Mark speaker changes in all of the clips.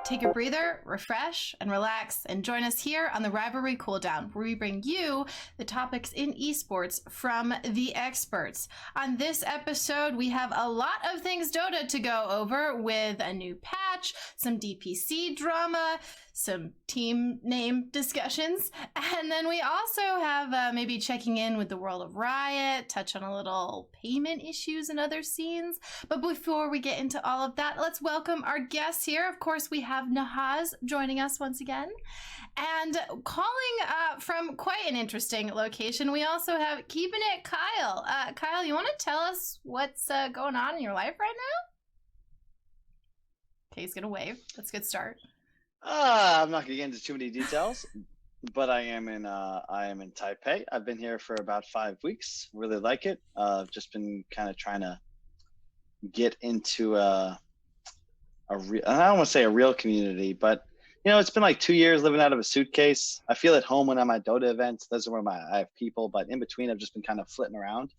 Speaker 1: take a breather, refresh, and relax, and join us here on the Rivalry Cooldown, where we bring you the topics in esports from the experts. On this episode, we have a lot of things Dota to go over, with a new patch, some DPC drama, some team name discussions, and then we also have maybe checking in with the world of Riot, touch on a little payment issues and other scenes. But before we get into all of that, let's welcome our guests here. Of course, we have Nahaz joining us once again, and calling from quite an interesting location, we also have KeepingitKyle. Kyle, you want to tell us what's going on in your life right now? Okay, he's gonna wave. That's a good start.
Speaker 2: I'm not gonna get into too many details, but I am in Taipei. I've been here for about 5 weeks. Really like it. Just been kind of trying to get into I don't want to say a real community, but you know, it's been like 2 years living out of a suitcase. I feel at home when I'm at Dota events. Those are where I have people, but in between, I've just been kind of flitting around,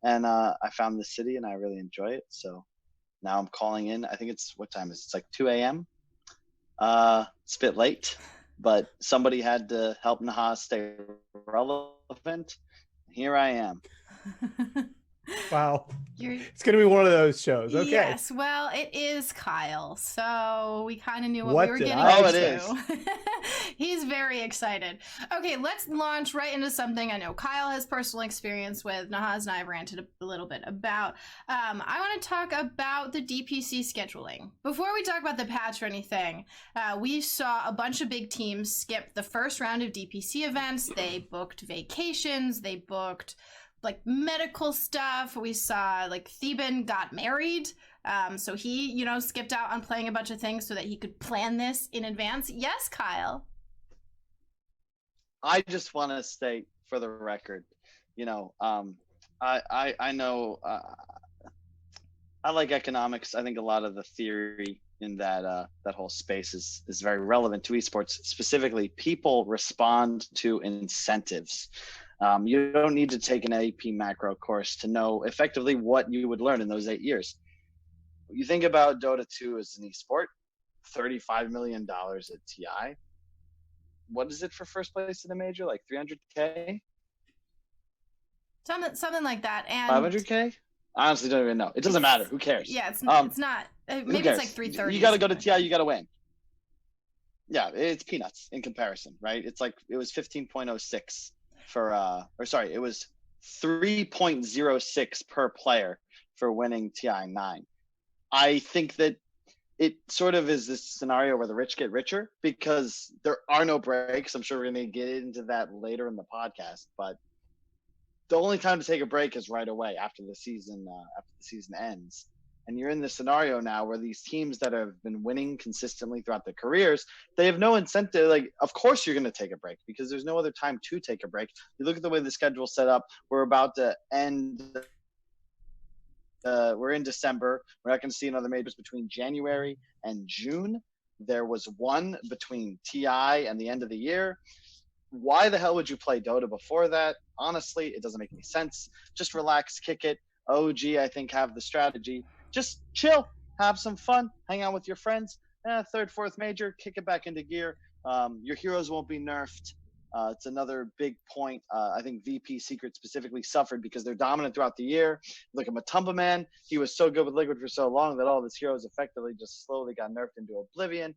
Speaker 2: and I found the city and I really enjoy it. So now I'm calling in. I think what time is it? It's like 2 a.m. It's a bit late, but somebody had to help Nahaz stay relevant. Here I am.
Speaker 3: Wow. It's going to be one of those shows. Okay.
Speaker 1: Yes. Well, it is Kyle. So we kind of knew what we were getting
Speaker 2: into.
Speaker 1: It
Speaker 2: is.
Speaker 1: He's very excited. Okay, let's launch right into something I know Kyle has personal experience with. Nahaz and I have ranted a little bit about. I want to talk about the DPC scheduling. Before we talk about the patch or anything, we saw a bunch of big teams skip the first round of DPC events. They booked vacations. They booked like medical stuff. We saw like Theban got married. So he, skipped out on playing a bunch of things so that he could plan this in advance. Yes, Kyle.
Speaker 2: I just want to state for the record, I know, I like economics. I think a lot of the theory in that whole space is very relevant to esports. Specifically, people respond to incentives. You don't need to take an AP macro course to know effectively what you would learn in those 8 years. You think about Dota 2 as an esport, $35 million at TI. What is it for first place in a major? Like 300K?
Speaker 1: Something like that. And
Speaker 2: 500K? I honestly don't even know. It doesn't matter. Who cares?
Speaker 1: Yeah, it's not. Maybe it's like 330.
Speaker 2: You got to go to TI. You got to win. Yeah, it's peanuts in comparison, right? It's like it was 15.06 it was 3.06 per player for winning TI 9. I think that it sort of is this scenario where the rich get richer because there are no breaks. I'm sure we're going to get into that later in the podcast, but the only time to take a break is right away after the season ends. And you're in this scenario now where these teams that have been winning consistently throughout their careers, they have no incentive. Like, of course you're going to take a break because there's no other time to take a break. You look at the way the schedule's set up. We're about to end. We're in December. We're not going to see another majors between January and June. There was one between TI and the end of the year. Why the hell would you play Dota before that? Honestly, it doesn't make any sense. Just relax, kick it. OG, I think, have the strategy. Just chill, have some fun, hang out with your friends. Third, fourth major, kick it back into gear. Your heroes won't be nerfed. It's another big point. I think VP Secret specifically suffered because they're dominant throughout the year. Look at Matumba Man. He was so good with Liquid for so long that all of his heroes effectively just slowly got nerfed into oblivion.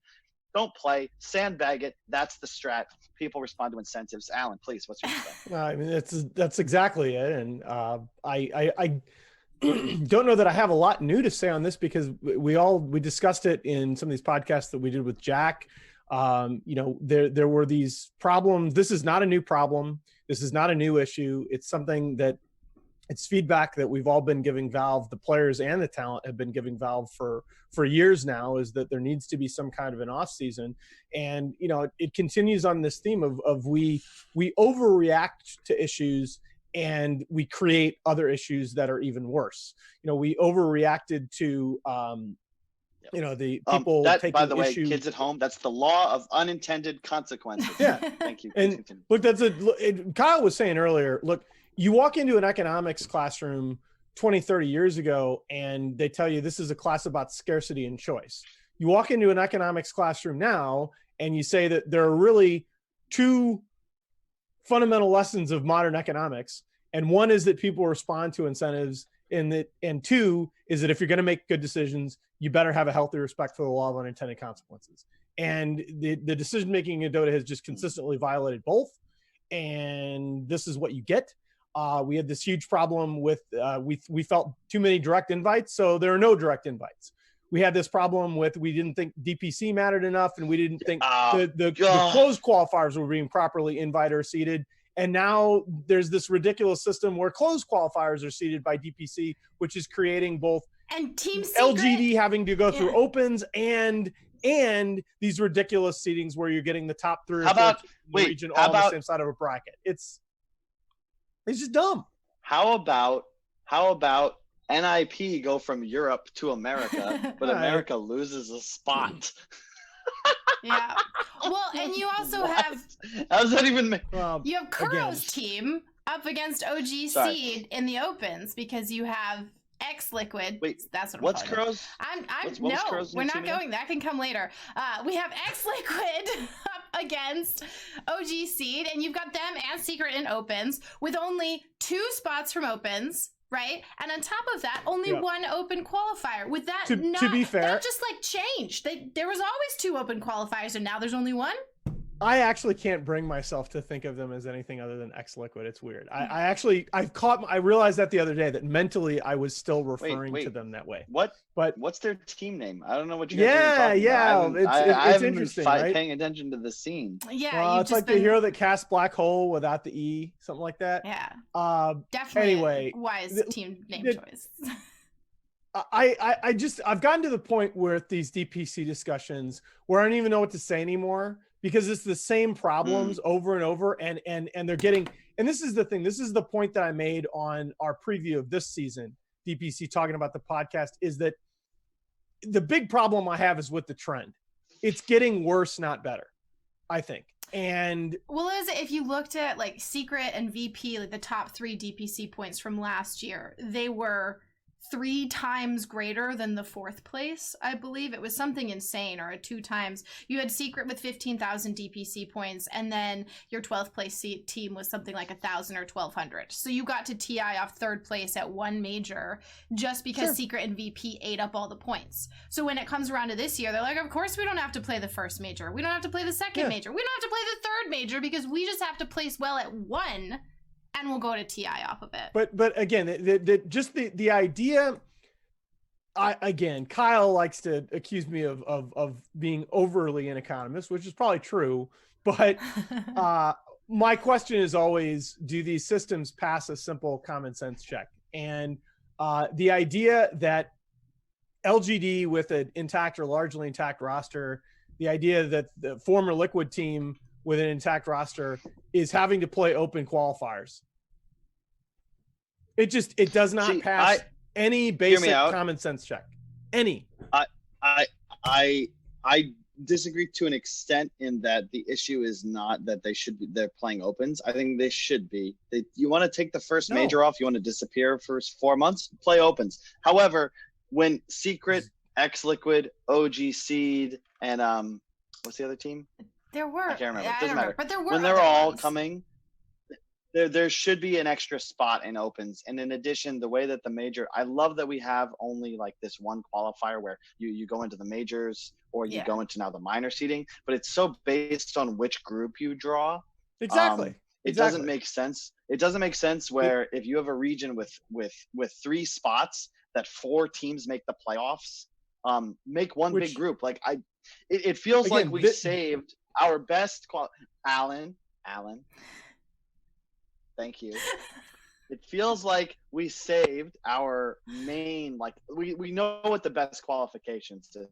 Speaker 2: Don't play, sandbag it. That's the strat. People respond to incentives. Alan, please, what's your say?
Speaker 3: I mean, that's exactly it. And I don't know that I have a lot new to say on this because we discussed it in some of these podcasts that we did with Jack. There were these problems. This is not a new problem. This is not a new issue. It's something that it's feedback that we've all been giving Valve, the players and the talent have been giving Valve for years now, is that there needs to be some kind of an off season. And, it continues on this theme of we overreact to issues and we create other issues that are even worse. We overreacted to, the people taking
Speaker 2: by the way,
Speaker 3: issue.
Speaker 2: kids at home, that's the law of unintended consequences.
Speaker 3: Yeah.
Speaker 2: Thank you.
Speaker 3: And look, Kyle was saying earlier, look, you walk into an economics classroom 20, 30 years ago, and they tell you this is a class about scarcity and choice. You walk into an economics classroom now and you say that there are really two fundamental lessons of modern economics. And one is that people respond to incentives, and two is that if you're going to make good decisions, you better have a healthy respect for the law of unintended consequences. And the decision-making in Dota has just consistently violated both. And this is what you get. We had this huge problem with, we felt too many direct invites, so there are no direct invites. We had this problem with, we didn't think DPC mattered enough, and we didn't think the closed qualifiers were being properly invited or seeded. And now there's this ridiculous system where closed qualifiers are seeded by DPC, which is creating both
Speaker 1: and team secret,
Speaker 3: LGD having to go through opens and these ridiculous seedings where you're getting the top 3 or 4 teams in the region all on the same side of a bracket. It's just dumb.
Speaker 2: How about NIP go from Europe to America, but America loses a spot?
Speaker 1: Yeah. Well, and you also have.
Speaker 2: How does that even make?
Speaker 1: You have Kuro's team up against OG Seed in the opens because you have X Liquid.
Speaker 2: Wait,
Speaker 1: that's what
Speaker 2: what's Kuro's?
Speaker 1: No, we're not going. That can come later. We have X Liquid up against OG Seed, and you've got them and Secret in opens with only 2 spots from opens. Right, and on top of that, only 1 open qualifier. With that,
Speaker 3: to be fair,
Speaker 1: that just like changed. There was always 2 open qualifiers, and now there's only 1.
Speaker 3: I actually can't bring myself to think of them as anything other than X Liquid. It's weird. I realized that the other day that mentally I was still referring to them that way.
Speaker 2: What's their team name? I don't know what you guys are talking about. I haven't
Speaker 3: interesting,
Speaker 2: been
Speaker 3: right?
Speaker 2: paying attention to the scene.
Speaker 1: Yeah,
Speaker 3: it's like the hero that casts black hole without the E, something like that.
Speaker 1: Yeah. Definitely.
Speaker 3: Anyway,
Speaker 1: wise team name choice.
Speaker 3: I've gotten to the point where these DPC discussions where I don't even know what to say anymore, because it's the same problems over and over, and they're getting, and this is the thing, this is the point that I made on our preview of this season, DPC talking about the podcast, is that the big problem I have is with the trend. It's getting worse, not better, I think. And
Speaker 1: well, if you looked at like Secret and VP, like the top 3 DPC points from last year, they were 3 times greater than the 4th place. I believe it was something insane, or 2 times. You had Secret with 15,000 DPC points, and then your 12th place team was something like 1,000 or 1,200. So you got to TI off 3rd place at 1 major just because Secret and VP ate up all the points. So when it comes around to this year, they're like, of course we don't have to play the 1st major. We don't have to play the 2nd major. We don't have to play the 3rd major because we just have to place well at 1. And we'll go to TI off of it.
Speaker 3: But again, the idea. Again, Kyle likes to accuse me of being overly an economist, which is probably true. But my question is always, do these systems pass a simple common sense check? And the idea that LGD with an intact or largely intact roster, the idea that the former Liquid team with an intact roster is having to play open qualifiers. It does not pass any basic common sense check. Any.
Speaker 2: I disagree to an extent in that the issue is not that they're playing opens. I think they should be. You want to take the first major off, you want to disappear for 4 months, play opens. However, when Secret, X Liquid, OG Seed, and what's the other team?
Speaker 1: There were.
Speaker 2: I can't remember. It doesn't matter.
Speaker 1: But there were.
Speaker 2: When they're all coming, there should be an extra spot in opens. And in addition, the way that the major, I love that we have only like this one qualifier where you go into the majors or you go into now the minor seeding, but it's so based on which group you draw.
Speaker 3: Exactly.
Speaker 2: It doesn't make sense. It doesn't make sense where if you have a region with 3 spots that 4 teams make the playoffs, make one big group. Like it feels like we saved our best Alan. Thank you. It feels like we saved our main, like we know what the best qualification system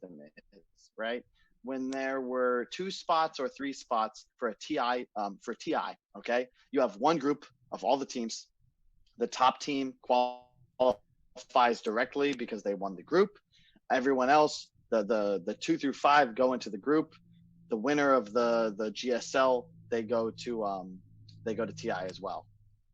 Speaker 2: is, right? When there were 2 spots or 3 spots for a TI, okay? You have one group of all the teams. The top team qualifies directly because they won the group. Everyone else, the 2 through 5 go into the group. The winner of the GSL, they go to TI as well.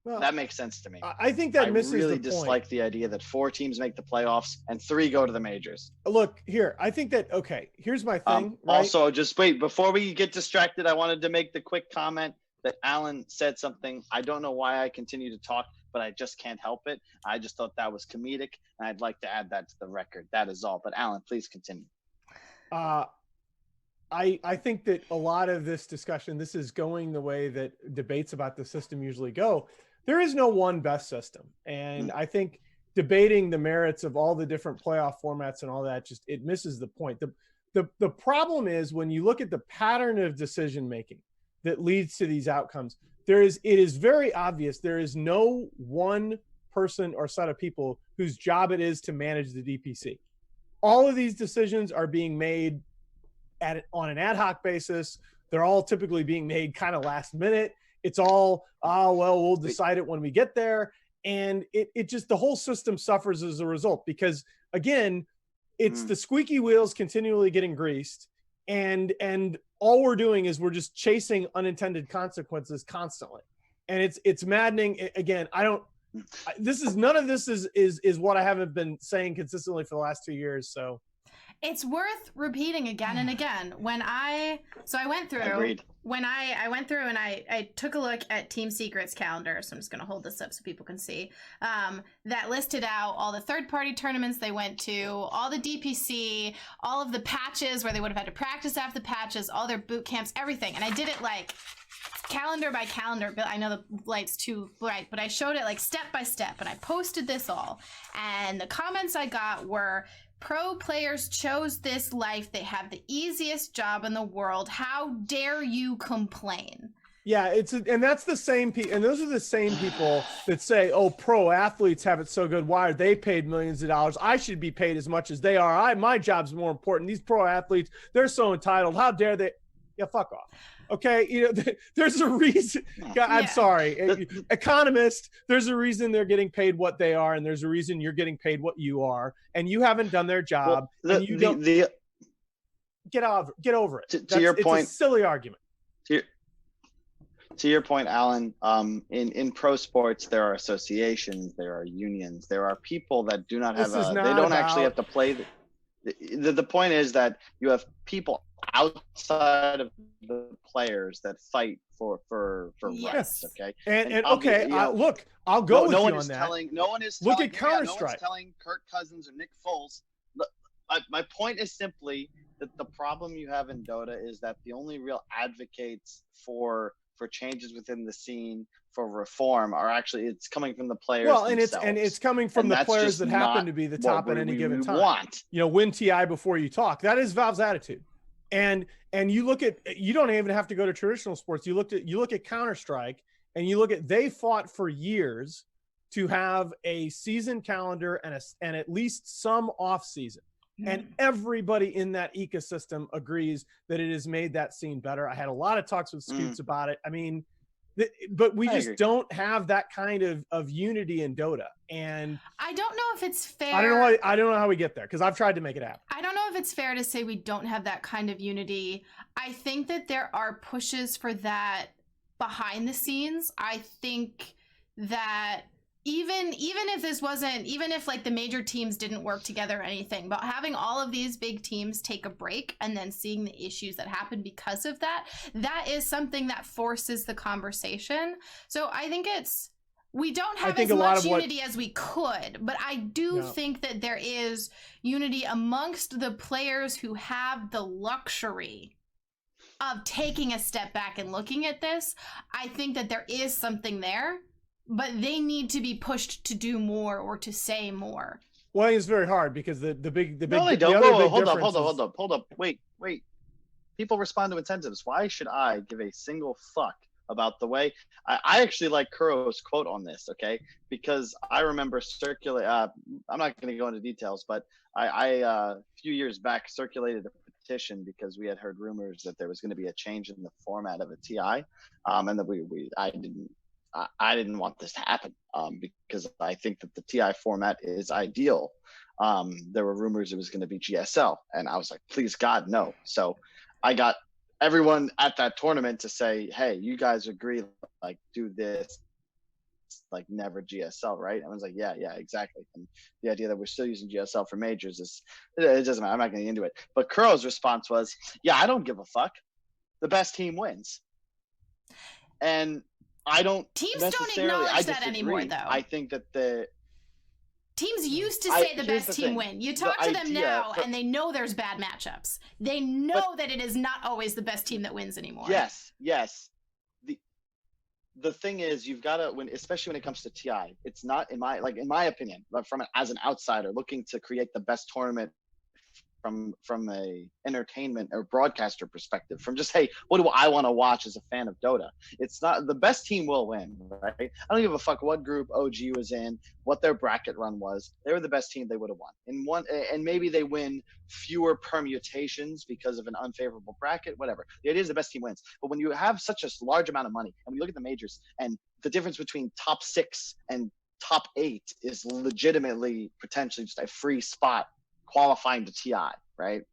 Speaker 3: Well,
Speaker 2: that makes sense to me.
Speaker 3: I think that misses
Speaker 2: really
Speaker 3: the point.
Speaker 2: dislike the idea that 4 teams make the playoffs and 3 go to the majors.
Speaker 3: Look here, I think that, okay, here's my thing. Right?
Speaker 2: Also, just wait, before we get distracted, I wanted to make the quick comment that Alan said something. I don't know why I continue to talk, but I just can't help it. I just thought that was comedic, and I'd like to add that to the record. That is all. But Alan, please continue.
Speaker 3: I think that a lot of this discussion, this is going the way that debates about the system usually go. There is no one best system. And I think debating the merits of all the different playoff formats and all that, just, it misses the point. The problem is when you look at the pattern of decision making that leads to these outcomes, it is very obvious there is no one person or set of people whose job it is to manage the DPC. All of these decisions are being made on an ad hoc basis. They're all typically being made kind of last minute. It's all, well, we'll decide it when we get there. And it just, the whole system suffers as a result, because again, it's the squeaky wheels continually getting greased. And all we're doing is we're just chasing unintended consequences constantly. And it's maddening. Again, none of this is what I haven't been saying consistently for the last 2 years. So
Speaker 1: it's worth repeating again and again. I went through and I took a look at Team Secret's calendar. So I'm just going to hold this up so people can see. That listed out all the third-party tournaments they went to, all the DPC, all of the patches where they would have had to practice after the patches, all their boot camps, everything. And I did it like calendar by calendar, but I know the light's too bright, but I showed it like step by step, and I posted this all. And the comments I got were, pro players chose this life. They have the easiest job in the world. How dare you complain?
Speaker 3: Yeah, and that's the same people, and those are the same people that say, "Oh, pro athletes have it so good. Why are they paid millions of dollars? I should be paid as much as they are. My job's more important. These pro athletes, they're so entitled. How dare they?" Yeah, fuck off. Okay, there's a reason. I'm sorry, economists. There's a reason they're getting paid what they are, and there's a reason you're getting paid what you are, and you haven't done their job.
Speaker 2: Well,
Speaker 3: and you don't get over it.
Speaker 2: To your point,
Speaker 3: it's a silly argument.
Speaker 2: To your point, Alan, in pro sports, there are associations, there are unions, there are people that do not have they don't actually have to play. The point is that you have people outside of the players that fight for rights. Okay.
Speaker 3: And okay, look, I'll go with you on that.
Speaker 2: No one is
Speaker 3: look
Speaker 2: telling,
Speaker 3: at Counter-Strike.
Speaker 2: No one's telling Kirk Cousins or Nick Foles. My point is simply that the problem you have in Dota is that the only real advocates for changes within the scene, for reform, are actually, it's coming from the players themselves.
Speaker 3: and it's coming from the players that happen to be the top at any given time. Win TI before you talk. That is Valve's attitude. And you look at, you don't even have to go to traditional sports. You look at Counter-Strike, and you look at, they fought for years to have a season calendar and at least some off season. And everybody in that ecosystem agrees that it has made that scene better. I had a lot of talks with Scoots about it. I mean, but we just don't have that kind of unity in Dota. And
Speaker 1: I don't know if it's fair.
Speaker 3: I don't know how we get there, because I've tried to make it happen.
Speaker 1: I don't know if it's fair to say we don't have that kind of unity. I think that there are pushes for that behind the scenes. I think that even if like the major teams didn't work together or anything, but having all of these big teams take a break and then seeing the issues that happen because of that is something that forces the conversation. So I think we don't have as much unity as we could, but I do think that there is unity amongst the players who have the luxury of taking a step back and looking at this. I think that there is something there, but they need to be pushed to do more or to say more.
Speaker 3: Well, it's very hard, because the big
Speaker 2: no, they don't. Hold up. Wait. People respond to incentives. Why should I give a single fuck about the way? I actually like Kuro's quote on this, okay? Because I remember I'm not going to go into details, but I a few years back circulated a petition because we had heard rumors that there was going to be a change in the format of a TI, and that I didn't want this to happen, because I think that the TI format is ideal. There were rumors it was going to be GSL, and I was like, please God, no. So I got everyone at that tournament to say, hey, you guys agree, like, do this like never GSL, right? Everyone's like, yeah, exactly. And the idea that we're still using GSL for majors it doesn't matter. I'm not getting into it. But Kuro's response was, yeah, I don't give a fuck. The best team wins. And I don't
Speaker 1: Teams
Speaker 2: necessarily,
Speaker 1: don't acknowledge
Speaker 2: I
Speaker 1: that anymore, though.
Speaker 2: I think that the
Speaker 1: teams used to say the best team
Speaker 2: thing.
Speaker 1: win. You talk to them now, and they know there's bad matchups. They know that it is not always the best team that wins anymore.
Speaker 2: Yes. The thing is, you've got to, especially when it comes to TI, it's not in my opinion, but as an outsider looking to create the best tournament from a entertainment or broadcaster perspective, from just, hey, what do I want to watch as a fan of Dota? It's not the best team will win, right? I don't give a fuck what group OG was in, what their bracket run was. They were the best team, they would have won. And maybe they win fewer permutations because of an unfavorable bracket, whatever. The idea is the best team wins. But when you have such a large amount of money, and when you look at the majors, and the difference between top 6 and top 8 is legitimately potentially just a free spot qualifying to TI, right?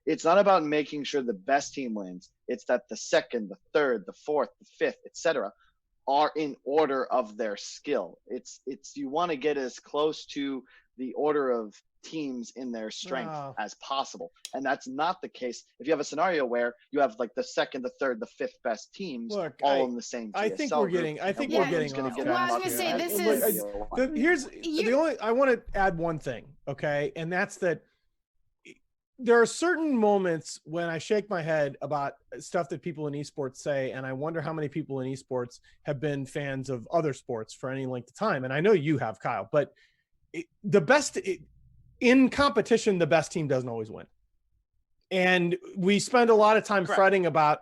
Speaker 2: It's not about making sure the best team wins. It's that the second, the third, the fourth, the fifth, etc., are in order of their skill. It's you want to get as close to the order of teams in their strength as possible, and that's not the case if you have a scenario where you have like the second, the third, the fifth best teams all in the same GSL
Speaker 3: I think we're getting off
Speaker 1: Well, I was gonna say this is
Speaker 3: here's the only, I want to add one thing, okay, and that's that there are certain moments when I shake my head about stuff that people in esports say, and I wonder how many people in esports have been fans of other sports for any length of time. And I know you have, Kyle, but in competition, the best team doesn't always win. And we spend a lot of time fretting about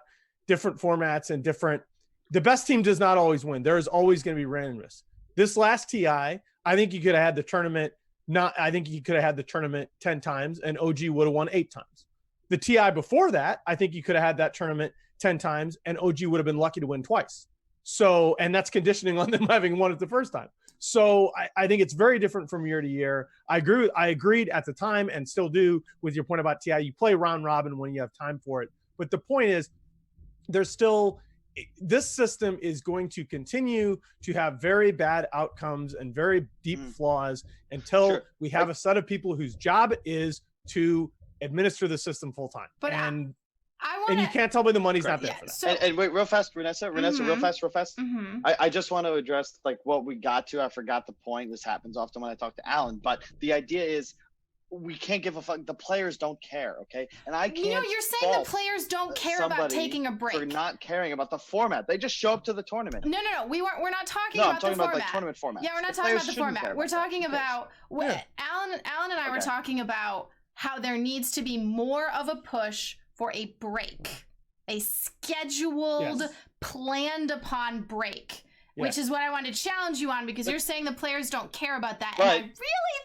Speaker 3: different formats and the best team does not always win. There is always going to be randomness. This last TI, I think you could have had the tournament I think you could have had the tournament 10 times and OG would have won 8 times. The TI before that, I think you could have had that tournament 10 times and OG would have been lucky to win twice. So, and that's conditioning on them having won it the first time. So I think it's very different from year to year. I agreed at the time and still do with your point about TI. You play round robin when you have time for it. But the point is, this system is going to continue to have very bad outcomes and very deep flaws until we have a set of people whose job is to administer the system full time.
Speaker 1: But
Speaker 3: and you can't tell me the money's not there for that.
Speaker 2: So, and wait, real fast, Renessa, real fast. I just want to address like what we got to. I forgot the point. This happens often when I talk to Alan, but the idea is we can't give a fuck. The players don't care, okay? And I can't.
Speaker 1: You're saying the players don't care about taking a break.
Speaker 2: For not caring about the format. They just show up to the tournament.
Speaker 1: No. We're not talking
Speaker 2: about
Speaker 1: the format.
Speaker 2: About like tournament format.
Speaker 1: Yeah, we're not talking about the format. We're talking about Alan and I were talking about how there needs to be more of a push for a break, a scheduled, planned upon break. Which is what I wanted to challenge you on, because you're saying the players don't care about that. And I really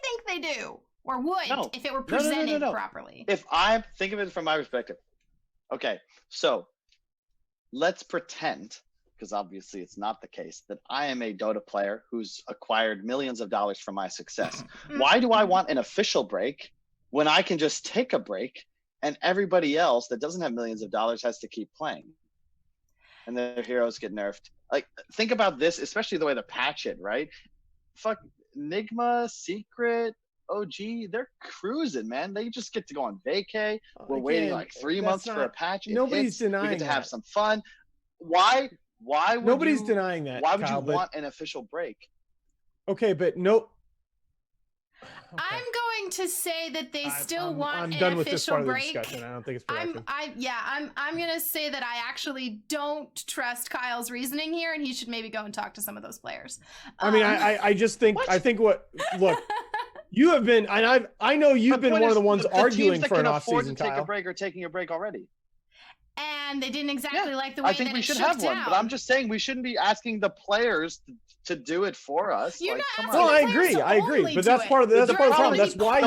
Speaker 1: think they do. Or would, if it were presented properly.
Speaker 2: If I think of it from my perspective, okay, so let's pretend, because obviously it's not the case, that I am a Dota player who's acquired millions of dollars from my success. Why do I want an official break when I can just take a break and everybody else that doesn't have millions of dollars has to keep playing? And their heroes get nerfed. Like, think about this, especially the way they patch it, right? Fuck, Nigma, Secret, OG, they're cruising, man. They just get to go on vacay. We're waiting like 3 months for a patch.
Speaker 3: Nobody's denying
Speaker 2: we get to have some fun. Why would
Speaker 3: nobody's denying that?
Speaker 2: Why would you want an official break?
Speaker 3: Okay, but no.
Speaker 1: Okay. I'm going to say that they still want
Speaker 3: an
Speaker 1: official
Speaker 3: with this part
Speaker 1: break.
Speaker 3: Of the discussion. I don't think it's productive.
Speaker 1: I'm going to say that I actually don't trust Kyle's reasoning here, and he should maybe go and talk to some of those players.
Speaker 3: I mean, I just think look. You have been, and I know you've been one of the ones arguing for an off season, Kyle.
Speaker 2: Take a break or taking a break already.
Speaker 1: And they didn't exactly like the way that it shook down. I think we should have one,
Speaker 2: but I'm just saying we shouldn't be asking the players to do it for us.
Speaker 1: You're not asking
Speaker 3: I agree, but that's part of the problem. That's why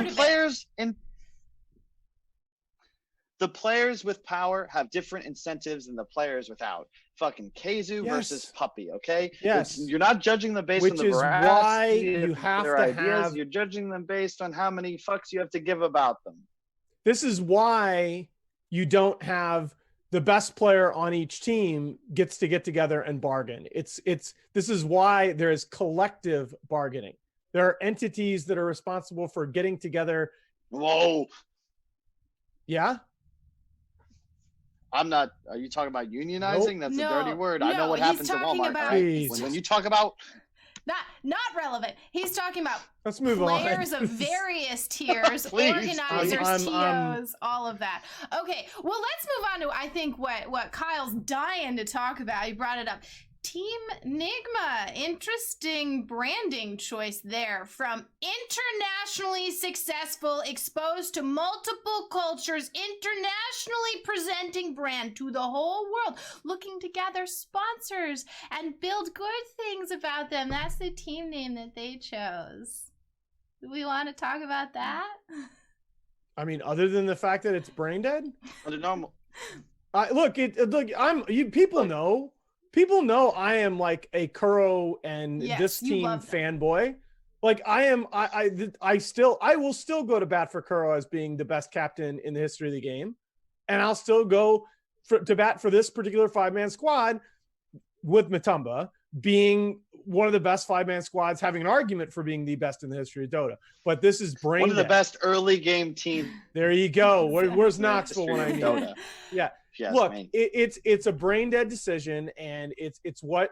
Speaker 2: the players with power have different incentives than the players without. Fucking Keizu versus Puppy, okay?
Speaker 3: Yes.
Speaker 2: You're not judging them based on the
Speaker 3: veracity of their ideas.
Speaker 2: You're judging them based on how many fucks you have to give about them.
Speaker 3: This is why you don't have the best player on each team gets to get together and bargain. This is why there is collective bargaining. There are entities that are responsible for getting together.
Speaker 2: Whoa.
Speaker 3: Yeah.
Speaker 2: I'm not. Are you talking about unionizing?
Speaker 3: Nope.
Speaker 2: That's a dirty word. I know what
Speaker 1: he's
Speaker 2: happens at
Speaker 1: talking
Speaker 2: Walmart.
Speaker 1: about-
Speaker 2: Right? When you talk about
Speaker 1: Not relevant. He's talking about
Speaker 3: Let's move on.
Speaker 1: players of various tiers,
Speaker 2: Please,
Speaker 1: organizers,
Speaker 3: I'm-
Speaker 1: TOs, all of that. Okay, well, let's move on to, I think, what Kyle's dying to talk about. He brought it up. Team Nigma, interesting branding choice there. From internationally successful, exposed to multiple cultures, internationally presenting brand to the whole world, looking to gather sponsors and build good things about them. That's the team name that they chose. Do we want to talk about that?
Speaker 3: I mean, other than the fact that it's brain dead.
Speaker 2: the normal.
Speaker 3: People know. People know I am like a Kuro and
Speaker 1: Yes,
Speaker 3: this
Speaker 1: you
Speaker 3: team
Speaker 1: love them.
Speaker 3: fanboy. Like I will still go to bat for Kuro as being the best captain in the history of the game. And I'll still go to bat for this particular 5-man squad with Matumba being one of the best 5-man squads, having an argument for being the best in the history of Dota. But this is brain
Speaker 2: One of the
Speaker 3: dead.
Speaker 2: best early game teams.
Speaker 3: There you go. Where's Knoxville when I need
Speaker 2: Dota.
Speaker 3: Yeah.
Speaker 2: Yes,
Speaker 3: Look,
Speaker 2: man.
Speaker 3: it's a brain dead decision, and it's what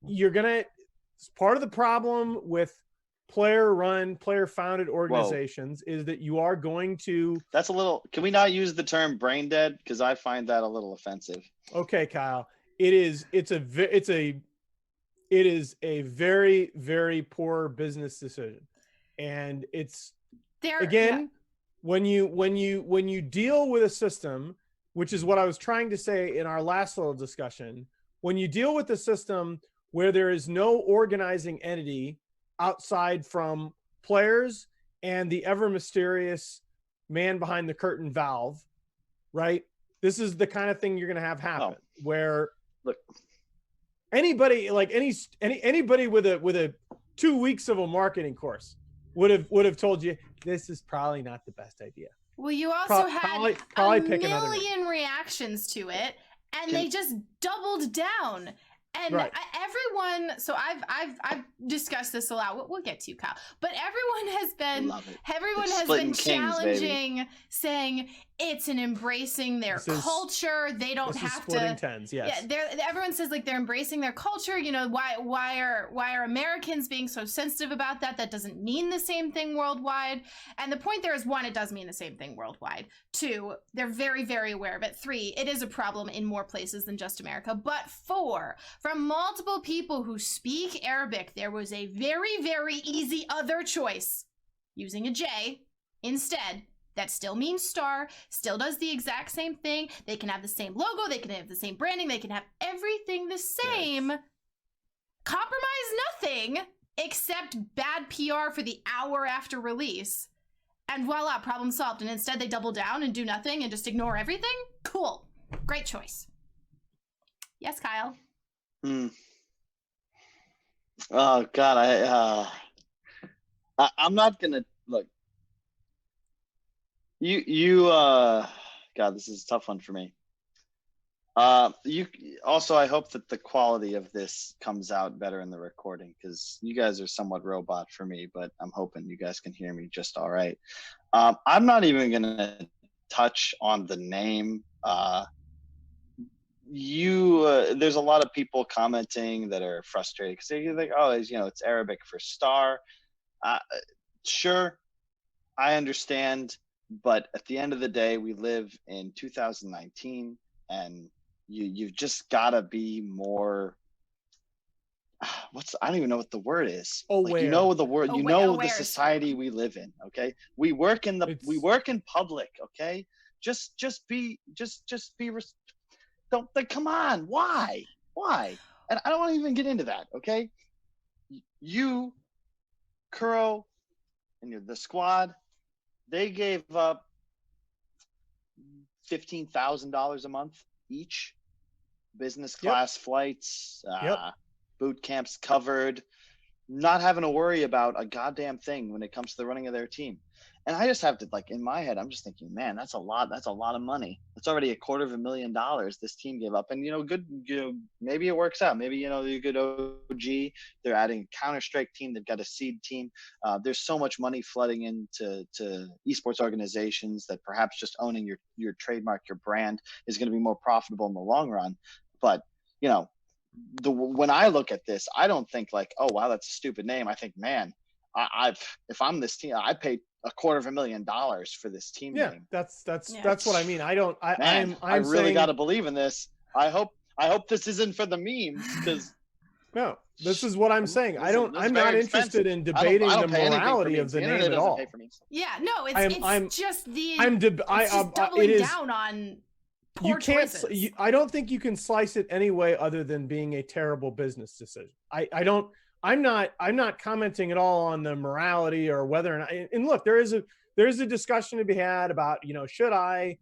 Speaker 3: you're gonna. It's part of the problem with player founded organizations is that you are going to.
Speaker 2: That's a little. Can we not use the term brain dead? Because I find that a little offensive.
Speaker 3: Okay, Kyle. It is a very, very poor business decision, and it's when you deal with a system, which is what I was trying to say in our last little discussion, when you deal with a system where there is no organizing entity outside from players and the ever mysterious man behind the curtain, Valve, right? This is the kind of thing you're going to have happen where
Speaker 2: look,
Speaker 3: anybody like anybody with a 2 weeks of a marketing course would have told you this is probably not the best idea.
Speaker 1: Well, you also had
Speaker 3: probably
Speaker 1: a
Speaker 3: pick another name.
Speaker 1: million reactions to it, and they just doubled down. And
Speaker 3: Right.
Speaker 1: everyone, so I've discussed this a lot. We'll get to you, Kyle. But everyone has been
Speaker 2: Splitting kings,
Speaker 1: challenging, saying it's an embracing their culture. They don't have
Speaker 3: splitting
Speaker 1: to.
Speaker 3: tens, yes.
Speaker 1: Yeah, everyone says like they're embracing their culture. You know, why are Americans being so sensitive about that? That doesn't mean the same thing worldwide. And the point there is, 1, it does mean the same thing worldwide. 2, they're very, very aware of it. 3, it is a problem in more places than just America. But 4, from multiple people who speak Arabic, there was a very, very easy other choice, using a J instead. That still means star, still does the exact same thing. They can have the same logo, they can have the same branding, they can have everything the same. Yes. Compromise nothing except bad PR for the hour after release. And voila, problem solved. And instead they double down and do nothing and just ignore everything? Cool. Great choice. Yes, Kyle.
Speaker 2: Oh God, I'm not gonna look. God, this is a tough one for me. You also, I hope that the quality of this comes out better in the recording, because you guys are somewhat robot for me, but I'm hoping you guys can hear me just all right. I'm not even gonna touch on the name. There's a lot of people commenting that are frustrated because they're like, oh, it's Arabic for star. Sure, I understand. But at the end of the day, we live in 2019, and you've just got to be more. I don't even know what the word is.
Speaker 3: Aware.
Speaker 2: Like, you know the word. You know the
Speaker 1: Aware.
Speaker 2: society we live in. Okay, we work in public. Okay, just be. Don't think. Come on, why? And I don't want to even get into that. Okay, you, Kuro, and the squad. They gave up $15,000 a month each, business class flights, boot camps covered, not having to worry about a goddamn thing when it comes to the running of their team. And I just have to, like, in my head, I'm just thinking, man, that's a lot of money. It's already $250,000 this team gave up. And, good, maybe it works out. Maybe, the good OG, they're adding a Counter-Strike team. They've got a seed team. There's so much money flooding into esports organizations that perhaps just owning your trademark, your brand is going to be more profitable in the long run. But, when I look at this, I don't think like, oh, wow, that's a stupid name. I think, man, if I'm this team, I paid $250,000 for this team name.
Speaker 3: That's what I mean. I
Speaker 2: really got to believe in this. I hope this isn't for the memes, because
Speaker 3: no, this is what I'm saying. I'm not interested in debating the morality of the name at all.
Speaker 1: Yeah, no, it's just doubling down on poor choices.
Speaker 3: I don't think you can slice it any way other than being a terrible business decision. I'm not commenting at all on the morality or whether or not. And look, there is a discussion to be had about, should I,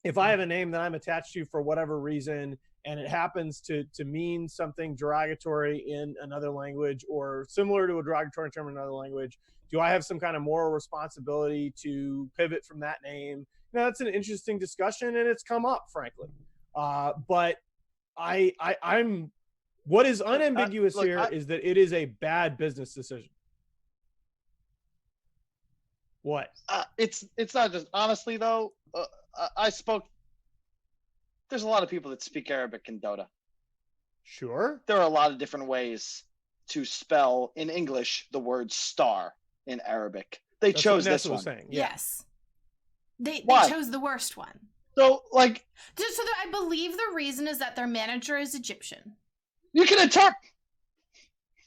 Speaker 3: if I have a name that I'm attached to for whatever reason, and it happens to mean something derogatory in another language or similar to a derogatory term in another language, do I have some kind of moral responsibility to pivot from that name? That's an interesting discussion, and it's come up, frankly. But I'm what is unambiguous here is that it is a bad business decision. What?
Speaker 2: It's not just, honestly though. There's a lot of people that speak Arabic in Dota.
Speaker 3: Sure.
Speaker 2: There are a lot of different ways to spell in English the word star in Arabic. They chose this one.
Speaker 3: Saying.
Speaker 1: Yeah. Yes. They chose the worst one.
Speaker 2: So I
Speaker 1: believe the reason is that their manager is Egyptian.
Speaker 2: You can attack.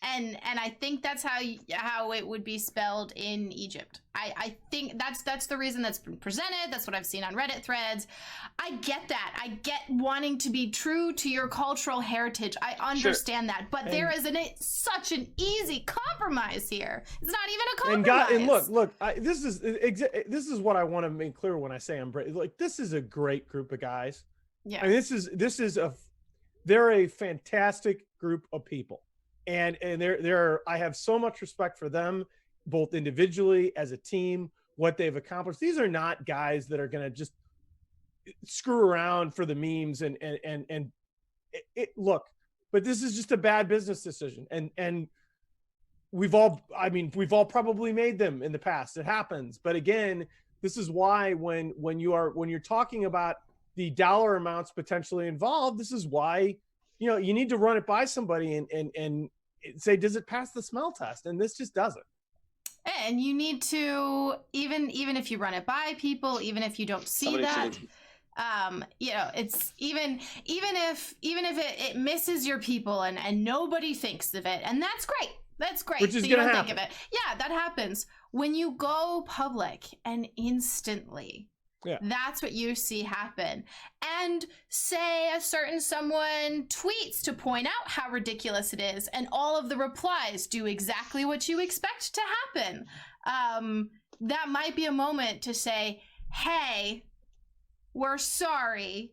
Speaker 1: And I think that's how it would be spelled in Egypt. I think that's the reason that's been presented. That's what I've seen on Reddit threads. I get that. I get wanting to be true to your cultural heritage. I understand that. But there is such an easy compromise here. It's not even a compromise.
Speaker 3: And look, this is what I want to make clear when I say this is a great group of guys.
Speaker 1: Yeah.
Speaker 3: I mean, they're a fantastic group of people. And I have so much respect for them, both individually, as a team, what they've accomplished. These are not guys that are going to just screw around for the memes and look, but this is just a bad business decision. And we've all probably made them in the past. It happens. But again, this is why when you're talking about the dollar amounts potentially involved, this is why, you need to run it by somebody and say, does it pass the smell test? And this just doesn't.
Speaker 1: And you need to, even if you run it by people, even if you don't see that, it's even if it misses your people and nobody thinks of it, and that's great. That's great.
Speaker 3: Which is
Speaker 1: so you don't
Speaker 3: happen.
Speaker 1: think of it. Yeah, that happens when you go public and instantly.
Speaker 3: Yeah.
Speaker 1: That's what you see happen. And say a certain someone tweets to point out how ridiculous it is, and all of the replies do exactly what you expect to happen. That might be a moment to say, hey, we're sorry.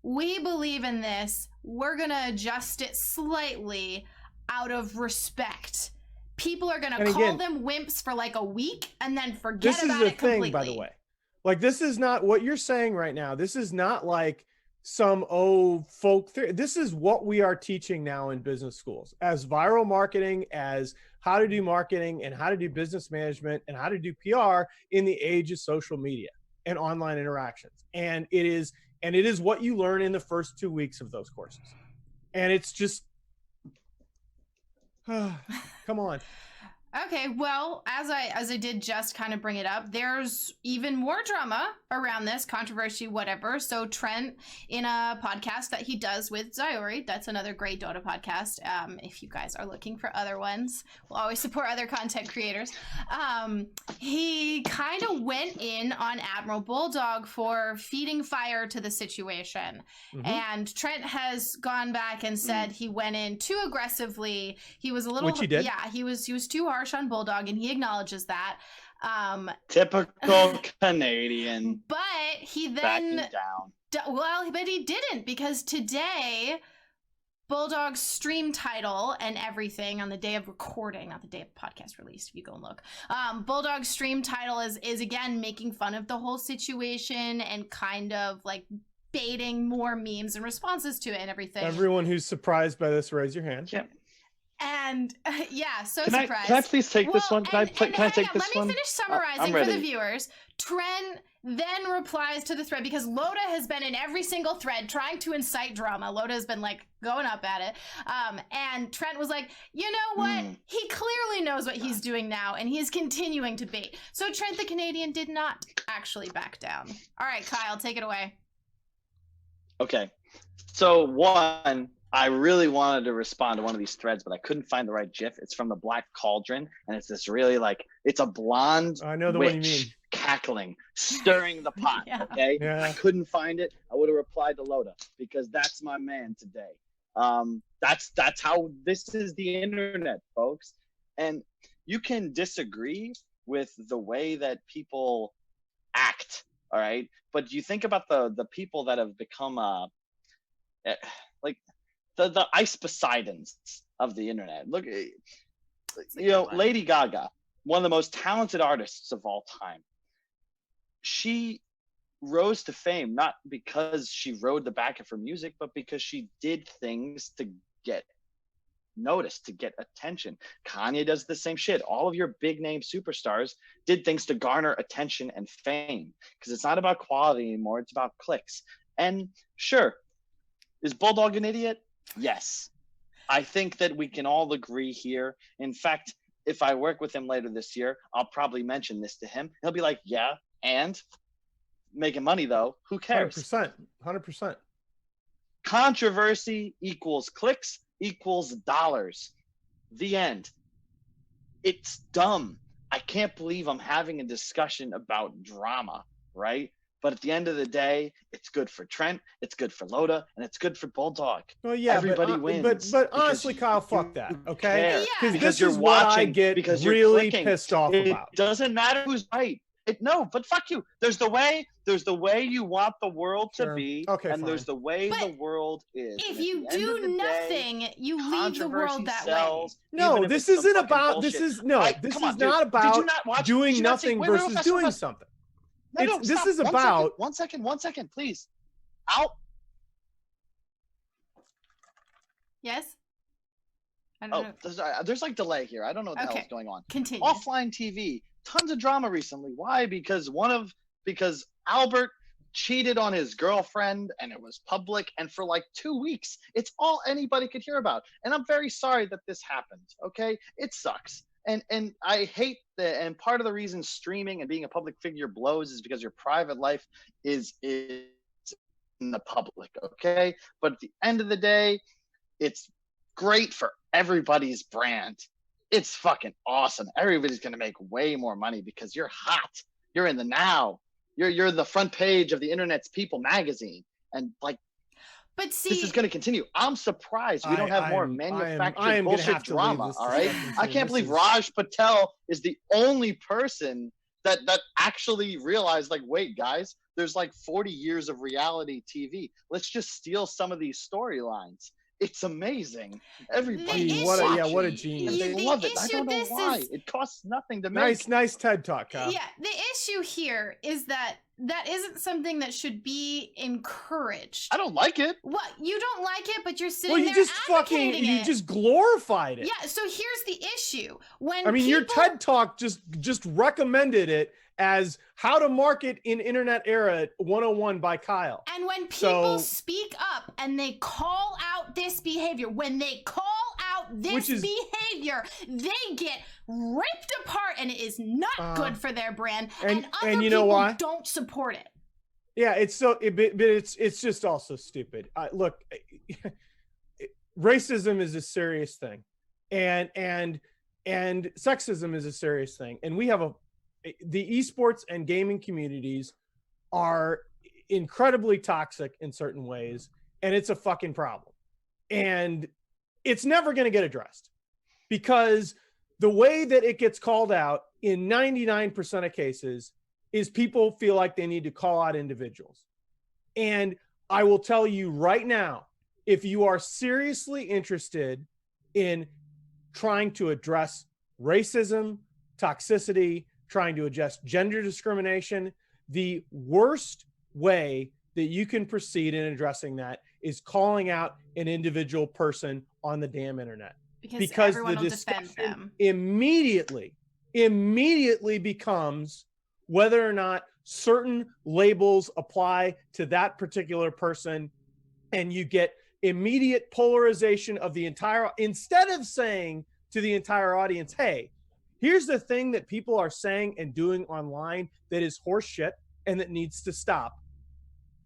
Speaker 1: We believe in this. We're going to adjust it slightly out of respect. People are going to call them wimps for like a week and then forget about it completely. This is the thing, by the way.
Speaker 3: Like, this is not what you're saying right now. This is not like some folk theory. This is what we are teaching now in business schools as viral marketing, as how to do marketing and how to do business management and how to do PR in the age of social media and online interactions. And it is what you learn in the first 2 weeks of those courses. And it's just, come on.
Speaker 1: Okay, well, as I did just kind of bring it up, there's even more drama around this, controversy, whatever. So Trent, in a podcast that he does with Zyori, that's another great Dota podcast. If you guys are looking for other ones, we'll always support other content creators. He kind of went in on Admiral Bulldog for feeding fire to the situation. Mm-hmm. And Trent has gone back and said he went in too aggressively. He was a little,
Speaker 3: which he did.
Speaker 1: Yeah, he was too harsh on Bulldog, and he acknowledges that.
Speaker 2: Typical Canadian.
Speaker 1: But he then
Speaker 2: backing down.
Speaker 1: But he didn't, because today Bulldog's stream title and everything on the day of recording, not the day of podcast release, if you go and look. Bulldog's stream title is again making fun of the whole situation and kind of like baiting more memes and responses to it and everything.
Speaker 3: Everyone who's surprised by this, raise your hand.
Speaker 2: Yeah.
Speaker 1: And so
Speaker 2: Can
Speaker 1: surprised.
Speaker 2: I please take this one? Can I take this one?
Speaker 1: Let me finish summarizing
Speaker 2: I'm
Speaker 1: for
Speaker 2: ready.
Speaker 1: the viewers. Trent then replies to the thread because Loda has been in every single thread trying to incite drama. Loda has been like going up at it. And Trent was like, you know what? He clearly knows what he's doing now and he's continuing to bait. So Trent the Canadian did not actually back down. All right, Kyle, take it away.
Speaker 2: Okay. So one, I really wanted to respond to one of these threads, but I couldn't find the right GIF. It's from the Black Cauldron, and it's this really like, it's a blonde
Speaker 3: I know the one you mean.
Speaker 2: witch cackling, stirring the pot,
Speaker 1: Yeah.
Speaker 2: okay?
Speaker 3: Yeah.
Speaker 2: I couldn't find it. I would have replied to Loda because that's my man today. That's how this is the internet, folks. And you can disagree with the way that people act, all right? But you think about the people that have become like the Ice Poseidons of the internet. Look, you know, Lady Gaga, one of the most talented artists of all time. She rose to fame not because she rode the back of her music, but because she did things to get noticed, to get attention. Kanye does the same shit. All of your big name superstars did things to garner attention and fame because it's not about quality anymore. It's about clicks. And sure, is Bulldog an idiot? Yes. I think that we can all agree here. In fact, if I work with him later this year, I'll probably mention this to him. He'll be like, yeah, and making money though, who cares?
Speaker 3: 100%.
Speaker 2: Controversy equals clicks equals dollars. The end. It's dumb. I can't believe I'm having a discussion about drama, right? But at the end of the day, it's good for Trent, it's good for Loda, and it's good for Bulldog.
Speaker 3: Well, yeah,
Speaker 2: everybody wins.
Speaker 3: But honestly, Kyle, fuck that, okay?
Speaker 1: Yeah.
Speaker 3: Because this is what I get really pissed off about.
Speaker 2: It doesn't matter who's right. No, but fuck you. There's the way you want the world to be,
Speaker 3: okay,
Speaker 2: and
Speaker 3: fine.
Speaker 2: there's the way
Speaker 1: But
Speaker 2: the world is.
Speaker 1: If
Speaker 2: And at
Speaker 1: you
Speaker 2: the end of
Speaker 1: do
Speaker 2: the day,
Speaker 1: nothing, you leave the world
Speaker 2: controversy
Speaker 1: that
Speaker 2: sells,
Speaker 3: No,
Speaker 2: even if
Speaker 3: this
Speaker 2: it's some
Speaker 3: isn't
Speaker 2: fucking
Speaker 3: about.
Speaker 2: bullshit.
Speaker 3: This is no. This
Speaker 2: Come
Speaker 3: is
Speaker 2: on, dude.
Speaker 3: not
Speaker 2: Did
Speaker 3: about
Speaker 2: you not watch?
Speaker 3: doing
Speaker 2: did you not see-
Speaker 3: nothing
Speaker 2: wait, wait,
Speaker 3: versus
Speaker 2: wait,
Speaker 3: doing
Speaker 2: wait.
Speaker 3: something.
Speaker 2: No,
Speaker 3: This
Speaker 2: stop.
Speaker 3: is about.
Speaker 2: One second, please. Out.
Speaker 1: Yes? I don't know.
Speaker 2: There's like delay here. I don't know what the hell
Speaker 1: Okay.
Speaker 2: is going on.
Speaker 1: Continue.
Speaker 2: Offline TV, tons of drama recently. Why? Because Albert cheated on his girlfriend and it was public, and for like 2 weeks it's all anybody could hear about. And I'm very sorry that this happened. Okay, it sucks. And I hate that. And part of the reason streaming and being a public figure blows is because your private life is in the public. Okay, but at the end of the day, it's great for everybody's brand. It's fucking awesome. Everybody's gonna make way more money because you're hot. You're in the now. You're the front page of the Internet's People magazine, and like,
Speaker 1: But see,
Speaker 2: this is going to continue. I'm surprised we don't have more manufactured bullshit drama. All right, I can't believe Raj Patel is the only person that actually realized, like, wait, guys, there's like 40 years of reality TV. Let's just steal some of these storylines. It's amazing. Everybody,
Speaker 3: what a genius.
Speaker 2: And they love it. I don't know why. It costs nothing to make.
Speaker 3: Nice TED talk, Kyle.
Speaker 1: Yeah, the issue here is that isn't something that should be encouraged.
Speaker 2: I don't like it.
Speaker 1: What? You don't like it, but you're sitting
Speaker 3: Well,
Speaker 1: there
Speaker 3: you just
Speaker 1: advocating
Speaker 3: you
Speaker 1: it.
Speaker 3: just glorified it.
Speaker 1: Yeah, so here's the issue. When
Speaker 3: I mean, your
Speaker 1: people-
Speaker 3: TED talk just recommended it as how to market in internet era 101 by Kyle.
Speaker 1: And when people speak up and they call out this behavior, when they call out this behavior, they get ripped apart, and it is not good for their brand. And other
Speaker 3: you
Speaker 1: people
Speaker 3: know why?
Speaker 1: don't support it.
Speaker 3: Yeah, but it's just also stupid. Look, racism is a serious thing, and sexism is a serious thing, and we have the esports and gaming communities are incredibly toxic in certain ways, and it's a fucking problem. And it's never going to get addressed because the way that it gets called out in 99% of cases is people feel like they need to call out individuals. And I will tell you right now if you are seriously interested in trying to address racism, toxicity, trying to address gender discrimination, the worst way that you can proceed in addressing that is calling out an individual person on the damn internet. Because
Speaker 1: everyone
Speaker 3: the
Speaker 1: will defend
Speaker 3: discussion
Speaker 1: them.
Speaker 3: immediately becomes whether or not certain labels apply to that particular person, and you get immediate polarization of the entire, instead of saying to the entire audience, hey, here's the thing that people are saying and doing online that is horse shit and that needs to stop.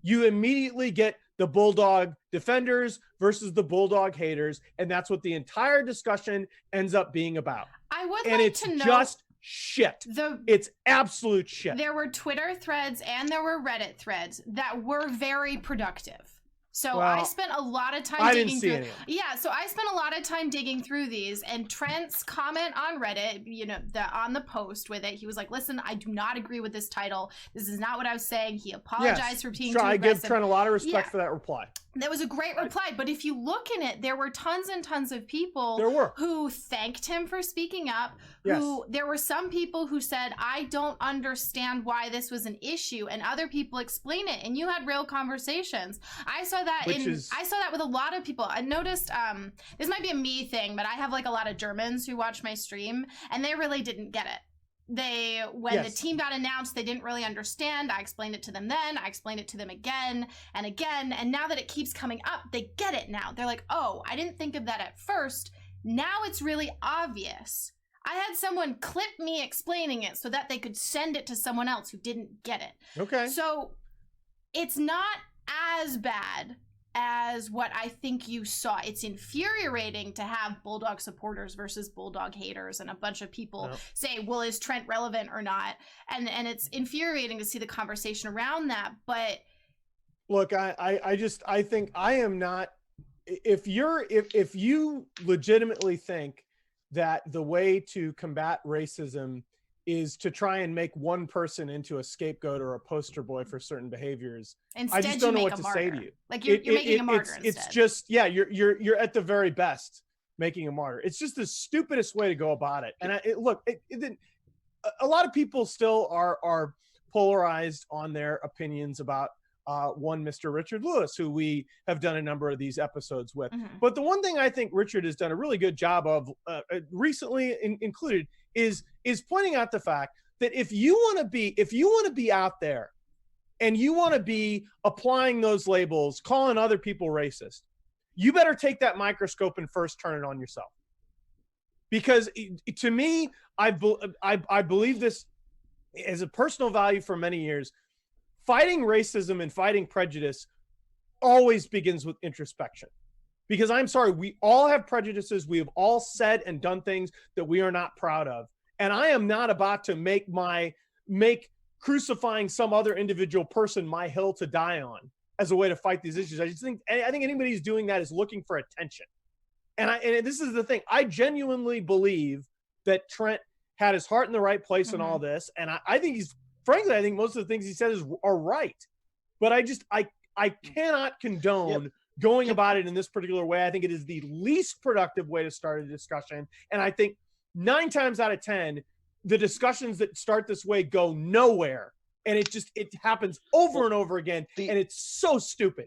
Speaker 3: You immediately get the Bulldog defenders versus the Bulldog haters, and that's what the entire discussion ends up being about.
Speaker 1: I would
Speaker 3: and
Speaker 1: like
Speaker 3: it's
Speaker 1: to know
Speaker 3: just shit. It's absolute shit.
Speaker 1: There were Twitter threads and there were Reddit threads that were very productive. So I spent a lot of time digging through. Yeah, so I spent a lot of time digging through these, and Trent's comment on Reddit, you know, on the post with it, he was like, "Listen, I do not agree with this title. This is not what I was saying." He apologized for being too aggressive.
Speaker 3: I give Trent a lot of respect for that reply.
Speaker 1: That was a great reply, but if you look in it, there were tons and tons of people who thanked him for speaking up. There were some people who said, "I don't understand why this was an issue," and other people explain it, and you had real conversations. I saw that I saw that with a lot of people. I noticed this might be a me thing, but I have like a lot of Germans who watch my stream, and they really didn't get it. When the team got announced, they didn't really understand. I explained it to them then. I explained it to them again and again. And now that it keeps coming up, they get it now. They're like, oh, I didn't think of that at first. Now it's really obvious. I had someone clip me explaining it so that they could send it to someone else who didn't get it.
Speaker 3: Okay.
Speaker 1: So it's not as bad as what I think you saw. It's infuriating to have Bulldog supporters versus Bulldog haters and a bunch of people say, well, is Trent relevant or not? And it's infuriating to see the conversation around that. But
Speaker 3: look, I think I am not, if you legitimately think that the way to combat racism is to try and make one person into a scapegoat or a poster boy for certain behaviors.
Speaker 1: Instead,
Speaker 3: I just don't know what to say to you.
Speaker 1: Like you're making a martyr instead.
Speaker 3: It's just, you're at the very best making a martyr. It's just the stupidest way to go about it. And a lot of people still are polarized on their opinions about one Mr. Richard Lewis, who we have done a number of these episodes with. Mm-hmm. But the one thing I think Richard has done a really good job of recently included is pointing out the fact that if you want to be out there and you want to be applying those labels, calling other people racist, you better take that microscope and first turn it on yourself. Because to me, I believe this as a personal value for many years. Fighting racism and fighting prejudice always begins with introspection. Because I'm sorry, we all have prejudices. We have all said and done things that we are not proud of. And I am not about to make crucifying some other individual person my hill to die on as a way to fight these issues. I think anybody who's doing that is looking for attention. And this is the thing. I genuinely believe that Trent had his heart in the right place in all this. And I think frankly, I think most of the things he said are right. But I cannot condone going about it in this particular way. I think it is the least productive way to start a discussion. And I think 9 times out of 10, the discussions that start this way go nowhere. And it happens over and over again. And it's so stupid.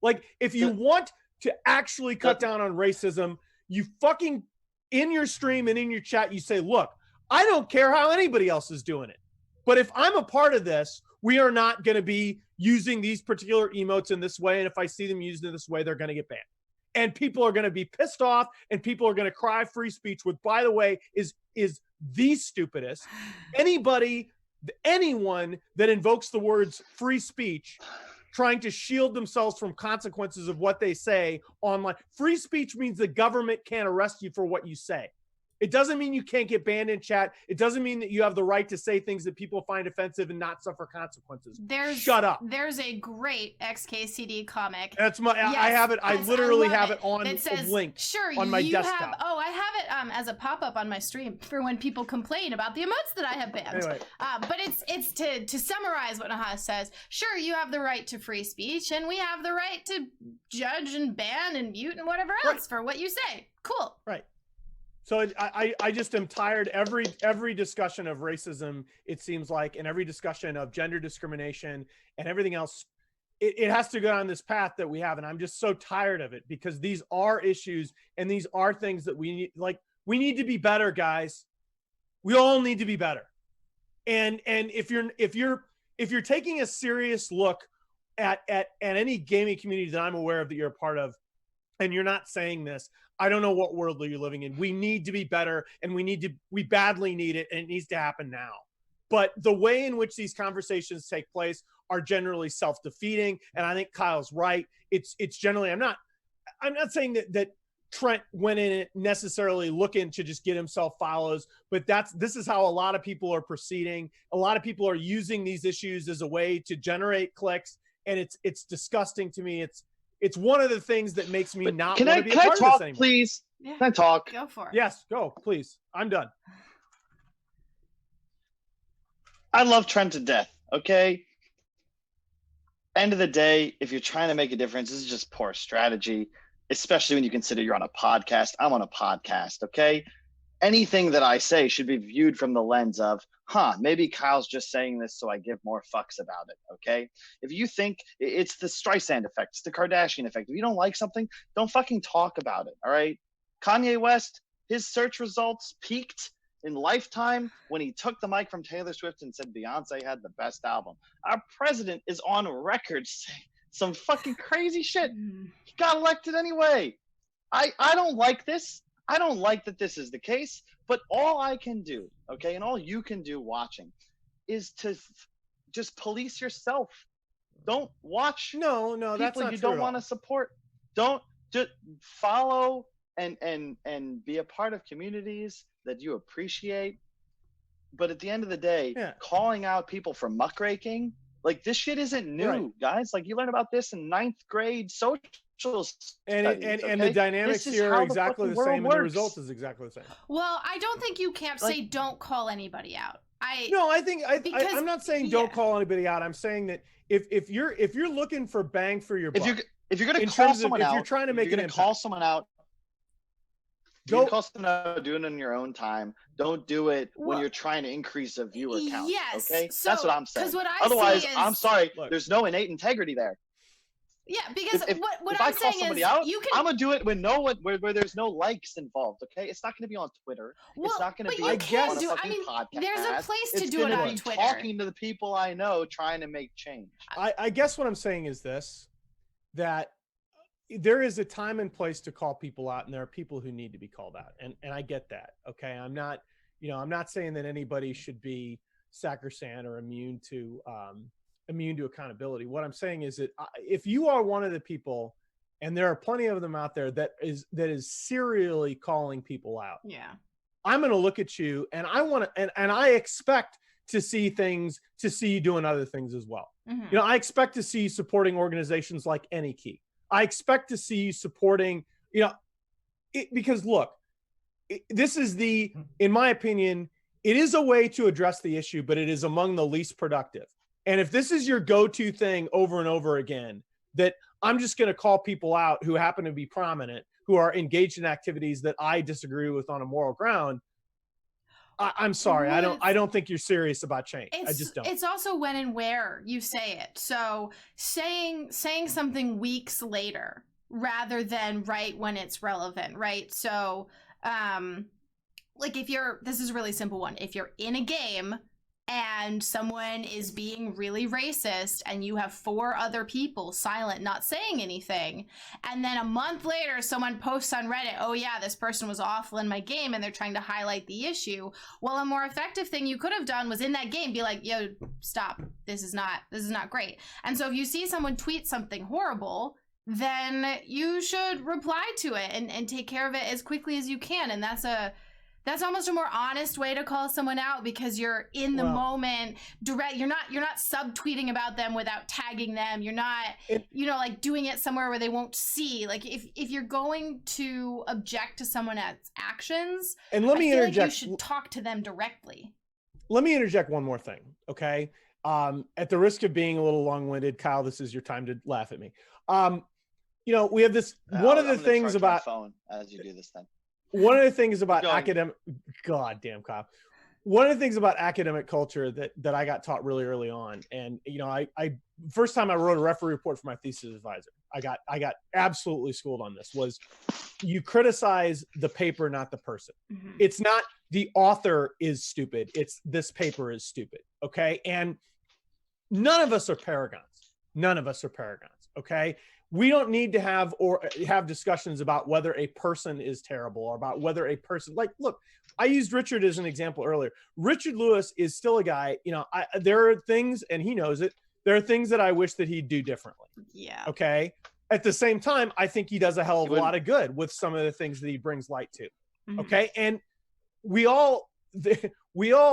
Speaker 3: Like, if you want to actually cut down on racism, you fucking, in your stream and in your chat, you say, look, I don't care how anybody else is doing it. But if I'm a part of this, we are not going to be using these particular emotes in this way. And if I see them used in this way, they're going to get banned. And people are going to be pissed off, and people are going to cry free speech, which, by the way, is the stupidest. Anyone that invokes the words free speech trying to shield themselves from consequences of what they say online. Free speech means the government can't arrest you for what you say. It doesn't mean you can't get banned in chat. It doesn't mean that you have the right to say things that people find offensive and not suffer consequences. Shut up.
Speaker 1: There's a great XKCD comic.
Speaker 3: That's my.
Speaker 1: Yes,
Speaker 3: I have it. I literally have it on
Speaker 1: that says,
Speaker 3: a link
Speaker 1: sure,
Speaker 3: on my
Speaker 1: you
Speaker 3: desktop.
Speaker 1: Have, oh, I have it as a pop-up on my stream for when people complain about the emotes that I have banned.
Speaker 3: Anyway.
Speaker 1: But it's to summarize what Nahaz says. Sure, you have the right to free speech, and we have the right to judge and ban and mute and whatever else for what you say. Cool.
Speaker 3: Right. So I just am tired. Every discussion of racism, it seems like, and every discussion of gender discrimination and everything else, it has to go down this path that we have. And I'm just so tired of it, because these are issues and these are things that we need. Like, we need to be better, guys. We all need to be better. And if you're taking a serious look at any gaming community that I'm aware of that you're a part of, and you're not saying this, I don't know what world you're living in. We need to be better, and we badly need it, and it needs to happen now. But the way in which these conversations take place are generally self-defeating, and I think Kyle's right. It's generally, I'm not saying that Trent went in it necessarily looking to just get himself follows, but this is how a lot of people are proceeding. A lot of people are using these issues as a way to generate clicks, and it's disgusting to me. It's one of the things that makes me not want to be a part of this anymore.
Speaker 2: Please?
Speaker 1: Yeah.
Speaker 2: Can I talk?
Speaker 1: Go for it.
Speaker 3: Yes, go, please. I'm done.
Speaker 2: I love Trent to death, okay? End of the day, if you're trying to make a difference, this is just poor strategy, especially when you consider you're on a podcast. I'm on a podcast, okay? Anything that I say should be viewed from the lens of, maybe Kyle's just saying this so I give more fucks about it, okay? If you think it's the Streisand effect, it's the Kardashian effect. If you don't like something, don't fucking talk about it, all right? Kanye West, his search results peaked in Lifetime when he took the mic from Taylor Swift and said Beyonce had the best album. Our president is on record saying some fucking crazy shit. He got elected anyway. I don't like this. I don't like that this is the case, but all I can do, okay, and all you can do watching is to just police yourself. Don't watch
Speaker 3: No, that's
Speaker 2: people
Speaker 3: not
Speaker 2: you
Speaker 3: true
Speaker 2: don't
Speaker 3: at
Speaker 2: want to
Speaker 3: all.
Speaker 2: support. Don't just follow and be a part of communities that you appreciate. But at the end of the day, calling out people for muckraking, like, this shit isn't new, guys. Like, you learn about this in 9th grade social studies,
Speaker 3: and the dynamics here are exactly the same, and the result is exactly the same.
Speaker 1: Well, I don't think you can't say don't call anybody out.
Speaker 3: I'm not saying don't call anybody out. I'm saying that if you're looking for bang for your buck,
Speaker 2: if you're going to call someone out,
Speaker 3: if you're trying to make an
Speaker 2: call someone out, call someone out, do it in your own time. Don't do it when you're trying to increase a viewer count.
Speaker 1: Yes,
Speaker 2: okay,
Speaker 1: so,
Speaker 2: that's what I'm saying.
Speaker 1: Otherwise,
Speaker 2: I'm sorry, there's no innate integrity there.
Speaker 1: Yeah, because
Speaker 2: if
Speaker 1: I'm
Speaker 2: I call
Speaker 1: saying
Speaker 2: somebody
Speaker 1: is
Speaker 2: out,
Speaker 1: you can.
Speaker 2: I'm gonna do it when where there's no likes involved. Okay, it's not gonna be on Twitter. It's not gonna be on a fucking podcast.
Speaker 1: There's a place to do it
Speaker 2: on
Speaker 1: Twitter.
Speaker 2: Talking to the people I know, trying to make change.
Speaker 3: I guess what I'm saying is this: that there is a time and place to call people out, and there are people who need to be called out, and I get that. Okay, I'm not saying that anybody should be sacrosanct or immune to accountability. What I'm saying is that if you are one of the people, and there are plenty of them out there that is serially calling people out, I'm going to look at you, and I want to, and I expect to see you doing other things as well. Mm-hmm. I expect to see you supporting organizations like AnyKey. I expect to see you supporting, because look, this is in my opinion, it is a way to address the issue, but it is among the least productive. And if this is your go-to thing over and over again, that I'm just going to call people out who happen to be prominent, who are engaged in activities that I disagree with on a moral ground, I'm sorry. I don't think you're serious about change. I just don't.
Speaker 1: It's also when and where you say it. So saying something weeks later rather than right when it's relevant, right? So, like this is a really simple one. If you're in a game and someone is being really racist and you have 4 other people silent, not saying anything, and then a month later someone posts on Reddit, oh yeah, this person was awful in my game, and they're trying to highlight the issue. Well, a more effective thing you could have done was in that game be like, yo, stop, this is not great. And so if you see someone tweet something horrible, then you should reply to it and take care of it as quickly as you can. And that's That's almost a more honest way to call someone out, because you're in the moment, direct. You're not subtweeting about them without tagging them. You're not, like doing it somewhere where they won't see. Like if you're going to object to someone's actions,
Speaker 3: and let me interject.
Speaker 1: Like you should talk to them directly.
Speaker 3: Let me interject one more thing, okay? At the risk of being a little long-winded, Kyle, this is your time to laugh at me. We have this. One of the things about
Speaker 2: phone as you do this thing.
Speaker 3: One of the things about academic, goddamn Kyle. One of the things about academic culture that I got taught really early on, and I first time I wrote a referee report for my thesis advisor, I got absolutely schooled on this. Was you criticize the paper, not the person. Mm-hmm. It's not the author is stupid. It's this paper is stupid. Okay, and none of us are paragons. None of us are paragons. Okay. We don't need to have discussions about whether a person is terrible or about whether a person, like, look, I used Richard as an example earlier. Richard Lewis is still a guy, there are things, and he knows it. There are things that I wish that he'd do differently.
Speaker 1: Yeah.
Speaker 3: Okay. At the same time, I think he does a hell of a lot of good with some of the things that he brings light to. Mm-hmm. Okay. And we all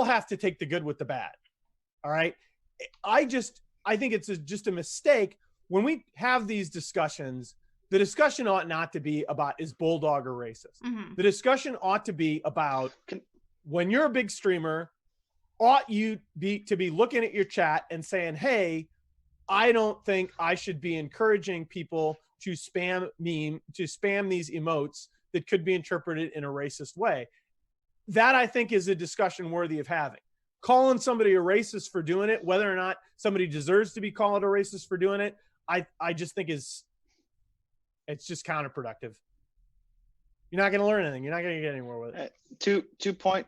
Speaker 3: have to take the good with the bad. All right. I think it's just a mistake. When we have these discussions, the discussion ought not to be about is Bulldog or racist. Mm-hmm. The discussion ought to be about when you're a big streamer, ought you to be looking at your chat and saying, hey, I don't think I should be encouraging people to spam these emotes that could be interpreted in a racist way. That, I think, is a discussion worthy of having. Calling somebody a racist for doing it, whether or not somebody deserves to be called a racist for doing it, I just think it's just counterproductive. You're not going to learn anything. You're not going to get anywhere with it.
Speaker 2: Two point.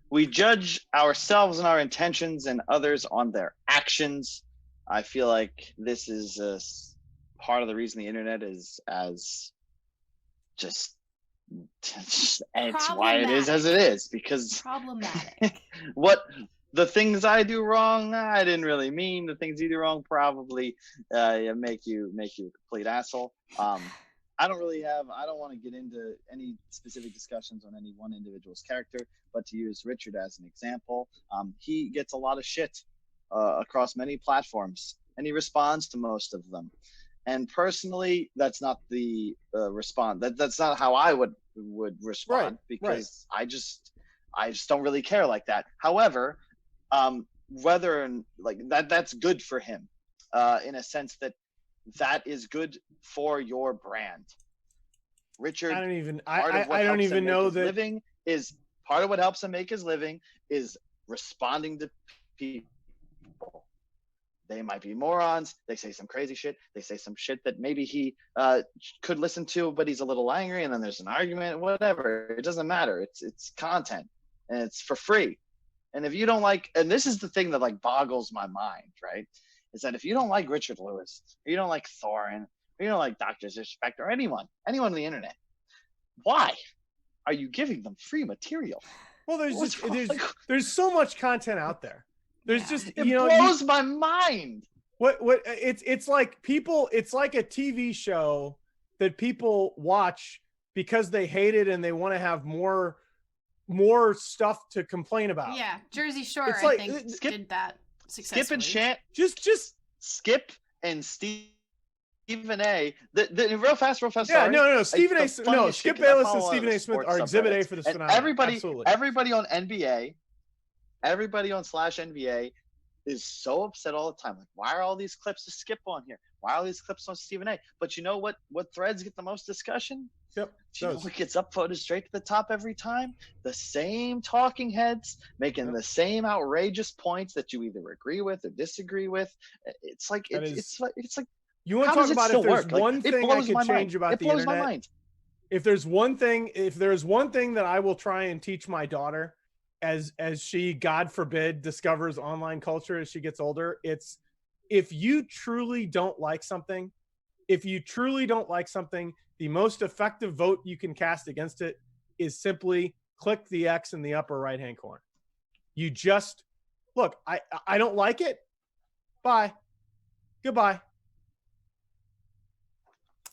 Speaker 2: We judge ourselves and our intentions and others on their actions. I feel like this is part of the reason the internet is as just it's why it is as it is, because
Speaker 1: problematic.
Speaker 2: The things I do wrong, I didn't really mean. The things you do wrong probably make you a complete asshole. I don't want to get into any specific discussions on any one individual's character, but to use Richard as an example, he gets a lot of shit across many platforms, and he responds to most of them. And personally, that's not the response. That's not how I would respond, because I just don't really care like that. However, that's good for him, in a sense that is good for your brand. Richard,
Speaker 3: I don't even know that
Speaker 2: living is part of what helps him make his living is responding to people. They might be morons. They say some crazy shit. They say some shit that maybe he could listen to, but he's a little angry, and then there's an argument. Whatever, it doesn't matter. It's content, and it's for free. And if you don't like, and this is the thing that like boggles my mind, right? Is that if you don't like Richard Lewis, or you don't like Thorin, or you don't like Dr. Zishpect, or anyone on the internet, why are you giving them free material?
Speaker 3: Well, there's so much content out there. There's just
Speaker 2: it blows my mind.
Speaker 3: It's like it's like a TV show that people watch because they hate it and they want to have more stuff to complain about.
Speaker 1: Yeah, Jersey Shore, I think, did that successfully.
Speaker 2: Skip and Chant,
Speaker 3: just
Speaker 2: Skip and Stephen A. The real fast.
Speaker 3: Yeah,
Speaker 2: sorry.
Speaker 3: no, Stephen A. No, Skip Bayless and Stephen A. Smith are Exhibit A for this phenomenon.
Speaker 2: Everybody on NBA, everybody on /NBA is so upset all the time. Like, why are all these clips of Skip on here? Why are all these clips on Stephen A? But you know what threads get the most discussion?
Speaker 3: Yep.
Speaker 2: Do you know what gets upvoted straight to the top every time? The same talking heads making the same outrageous points that you either agree with or disagree with. It's like it's like
Speaker 3: you want to talk about if there's one thing I could change about the internet. It blows my mind. If there's one thing that I will try and teach my daughter as she, God forbid, discovers online culture as she gets older, it's if you truly don't like something, the most effective vote you can cast against it is simply click the X in the upper right-hand corner. You just look, I don't like it. Bye. Goodbye.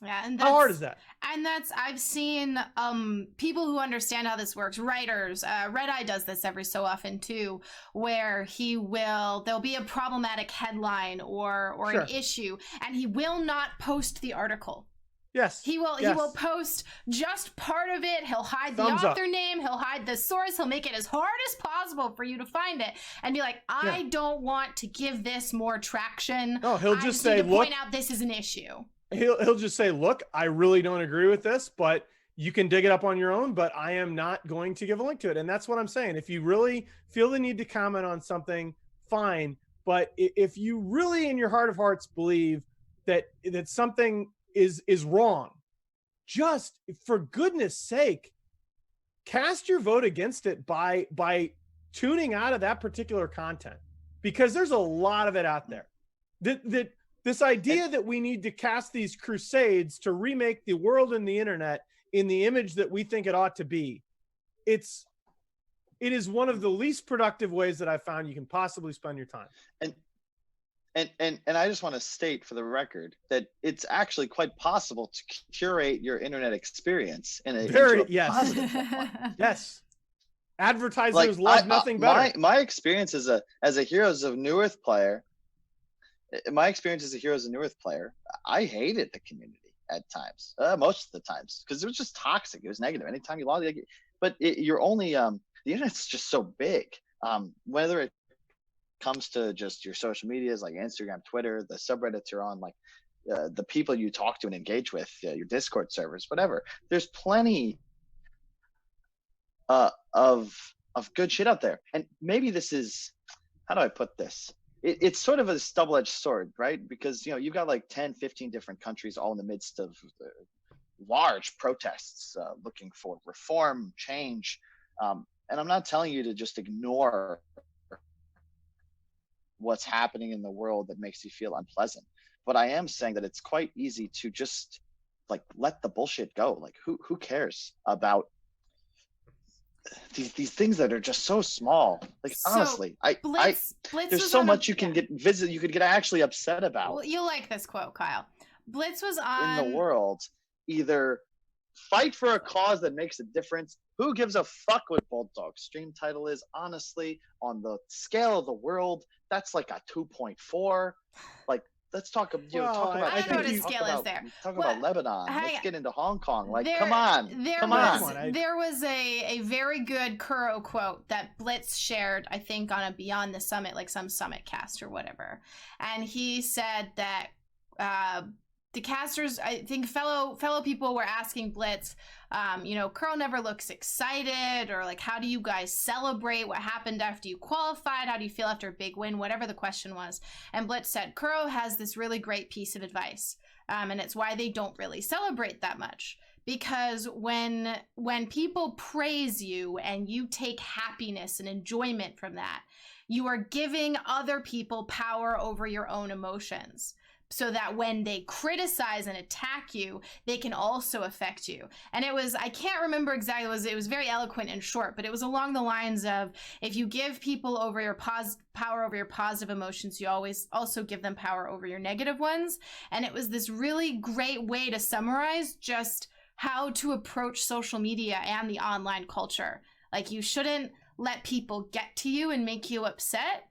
Speaker 1: Yeah, and
Speaker 3: how hard is that?
Speaker 1: And that's, I've seen people who understand how this works, writers, Red Eye does this every so often too, where there'll be a problematic headline or
Speaker 3: Sure.
Speaker 1: an issue, and he will not post the article.
Speaker 3: Yes.
Speaker 1: He will post just part of it. He'll hide the author name. He'll hide the source. He'll make it as hard as possible for you to find it, and be like, I don't want to give this more traction.
Speaker 3: No, he'll just say, look,
Speaker 1: point out this is an issue.
Speaker 3: He'll just say, look, I really don't agree with this, but you can dig it up on your own, but I am not going to give a link to it. And that's what I'm saying. If you really feel the need to comment on something, fine. But if you really in your heart of hearts believe that something is wrong, just for goodness sake, cast your vote against it by tuning out of that particular content, because there's a lot of it out there. This idea that we need to cast these crusades to remake the world and the internet in the image that we think it ought to be, it is one of the least productive ways that I've found you can possibly spend your time.
Speaker 2: And I just want to state for the record that it's actually quite possible to curate your internet experience in a positive one.
Speaker 3: Yes. Advertisers love nothing better.
Speaker 2: My experience as a Heroes of Newerth player, I hated the community at times, most of the times, because it was just toxic. It was negative. Anytime you log in, but you're only the internet's just so big. Whether it comes to just your social medias like Instagram, Twitter, the subreddits you're on, like the people you talk to and engage with, your Discord servers, whatever. There's plenty of good shit out there. And maybe this is, how do I put this? It's sort of a double-edged sword, right? Because you've got like 10, 15 different countries all in the midst of large protests looking for reform, change. And I'm not telling you to just ignore what's happening in the world that makes you feel unpleasant, but I am saying that it's quite easy to just like let the bullshit go. Like who cares about these things that are just so small? Like, so honestly, Blitz there's so much you can get actually upset about.
Speaker 1: Well, you like this quote, Kyle. Blitz was on
Speaker 2: in the world, either fight for a cause that makes a difference. Who gives a fuck what Bulldog's stream title is? Honestly, on the scale of the world, that's like a 2.4. Like, let's talk about,
Speaker 1: I don't know what his scale is there.
Speaker 2: Talk about Lebanon. Let's get into Hong Kong. Like, come on.
Speaker 1: There was a very good Kuro quote that Blitz shared, I think, on a Beyond the Summit, like some Summit cast or whatever. And he said that the casters, I think fellow people were asking Blitz, Curl never looks excited, or like, how do you guys celebrate? What happened after you qualified? How do you feel after a big win? Whatever the question was. And Blitz said, Curl has this really great piece of advice. And it's why they don't really celebrate that much. Because when people praise you and you take happiness and enjoyment from that, you are giving other people power over your own emotions, so that when they criticize and attack you, they can also affect you. And it was, I can't remember exactly, it was very eloquent and short, but it was along the lines of, if you give people over your power over your positive emotions, you always also give them power over your negative ones. And it was this really great way to summarize just how to approach social media and the online culture. Like, you shouldn't let people get to you and make you upset.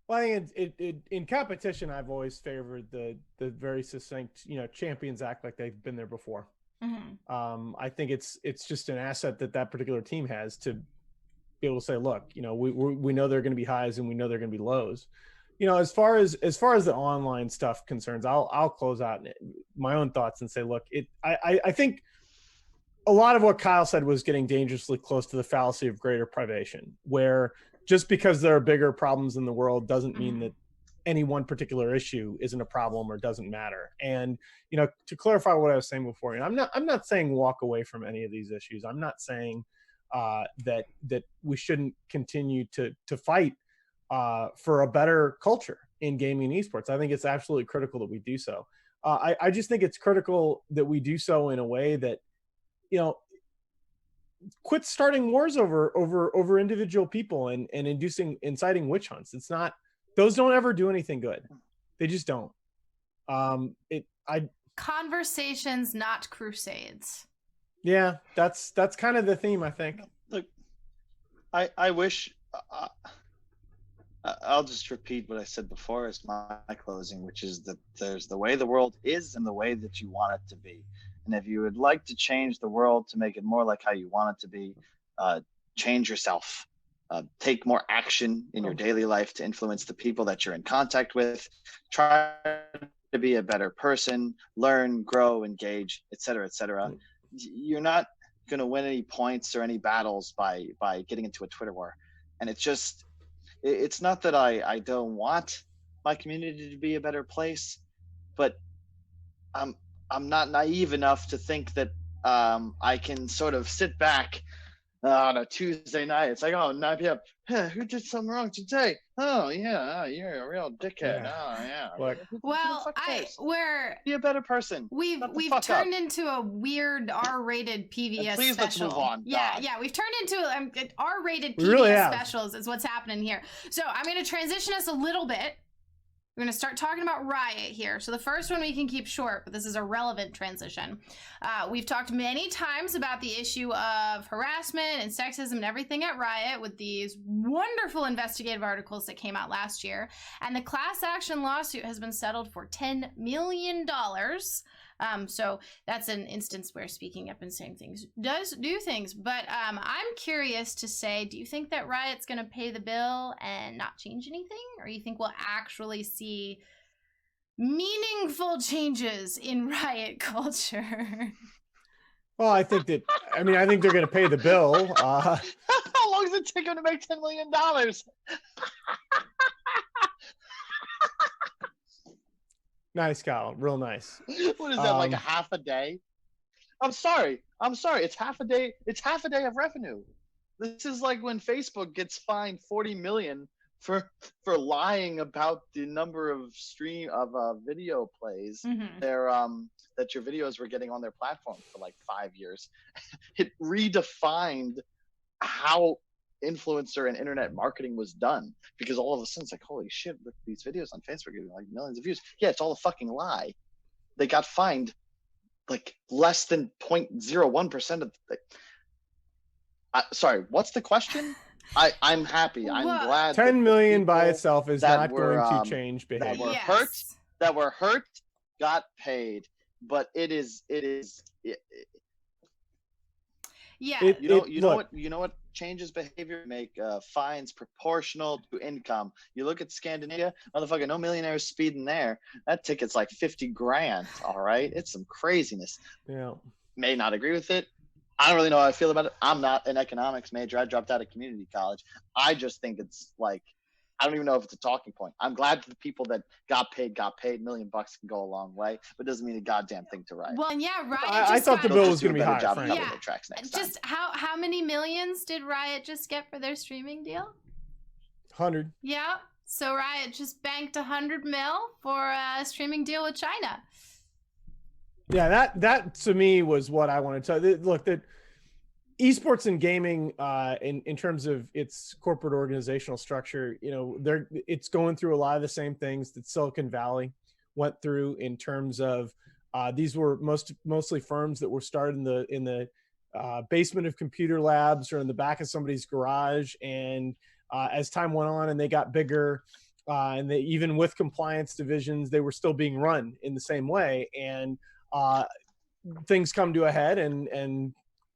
Speaker 3: Well, I think in competition, I've always favored the very succinct, champions act like they've been there before. Mm-hmm. I think it's just an asset that particular team has to be able to say, look, we know there are going to be highs and we know there are going to be lows. As far as the online stuff concerns, I'll close out my own thoughts and say, look, I think a lot of what Kyle said was getting dangerously close to the fallacy of greater privation, where just because there are bigger problems in the world doesn't mean that any one particular issue isn't a problem or doesn't matter. And, to clarify what I was saying before, I'm not saying walk away from any of these issues. I'm not saying that we shouldn't continue to fight for a better culture in gaming and esports. I think it's absolutely critical that we do so. I just think it's critical that we do so in a way that, quit starting wars over individual people and inciting witch hunts. Those don't ever do anything good. They just don't.
Speaker 1: Conversations, not crusades.
Speaker 3: Yeah, that's kind of the theme, I think.
Speaker 2: Look, I wish. I'll just repeat what I said before as my closing, which is that there's the way the world is and the way that you want it to be. And if you would like to change the world to make it more like how you want it to be, change yourself. Take more action in your daily life to influence the people that you're in contact with. Try to be a better person, learn, grow, engage, etc., etc. You're not going to win any points or any battles by getting into a Twitter war. And it's not that I don't want my community to be a better place, but I'm not naive enough to think that I can sort of sit back on a Tuesday night. It's like, oh, 9 p.m. Huh, who did something wrong today? Oh yeah, you're a real dickhead.
Speaker 3: Yeah.
Speaker 2: Oh yeah.
Speaker 3: Look,
Speaker 1: Well, be
Speaker 2: a better person.
Speaker 1: We've turned into a weird R-rated PVS
Speaker 2: And please,
Speaker 1: special.
Speaker 2: let's move on.
Speaker 1: Yeah,
Speaker 2: God.
Speaker 1: yeah, we've turned into R-rated
Speaker 3: We
Speaker 1: PVS
Speaker 3: really have.
Speaker 1: specials is what's happening here. So I'm going to transition us a little bit. We're going to start talking about Riot here. So the first one we can keep short, but this is a relevant transition. We've talked many times about the issue of harassment and sexism and everything at Riot with these wonderful investigative articles that came out last year. And the class action lawsuit has been settled for $10 million. So that's an instance where speaking up and saying things does do things. But I'm curious to say, do you think that Riot's going to pay the bill and not change anything? Or you think we'll actually see meaningful changes in Riot culture?
Speaker 3: well, I think they're going to pay the bill.
Speaker 2: How long does it take them to make $10 million?
Speaker 3: Nice, Kyle. Real nice.
Speaker 2: What is that, like a half a day? I'm sorry. It's half a day. It's half a day of revenue. This is like when Facebook gets fined $40 million for lying about the number of video plays that your videos were getting on their platform for like 5 years. It redefined how influencer and internet marketing was done, because all of a sudden it's like, holy shit, look, these videos on Facebook getting like millions of views. Yeah, it's all a fucking lie. They got fined like less than 0.01% of the sorry, what's the question? I'm happy. I'm glad
Speaker 3: 10 million by itself is not going to change behavior.
Speaker 2: That were hurt got paid, but it is
Speaker 1: yeah.
Speaker 2: You know what changes behavior? Make fines proportional to income. You look at Scandinavia, motherfucker, no millionaires speeding there. That ticket's like 50 grand. All right, it's some craziness.
Speaker 3: Yeah.
Speaker 2: May not agree with it. I don't really know how I feel about it. I'm not an economics major. I dropped out of community college. I just think it's like, I don't even know if it's a talking point. I'm glad the people that got paid. $1 million can go a long way, but it doesn't mean a goddamn thing to Riot.
Speaker 1: Well, and yeah, Riot.
Speaker 3: I thought the bill was going to be higher.
Speaker 1: Yeah. Just how many millions did Riot just get for their streaming deal?
Speaker 3: 100.
Speaker 1: Yeah. So Riot just banked 100 mil for a streaming deal with China.
Speaker 3: Yeah, that to me was what I wanted to look that esports and gaming in terms of its corporate organizational structure, it's going through a lot of the same things that Silicon Valley went through in terms of these were mostly firms that were started in the basement of computer labs or in the back of somebody's garage, and as time went on and they got bigger, and they, even with compliance divisions, they were still being run in the same way, and things come to a head and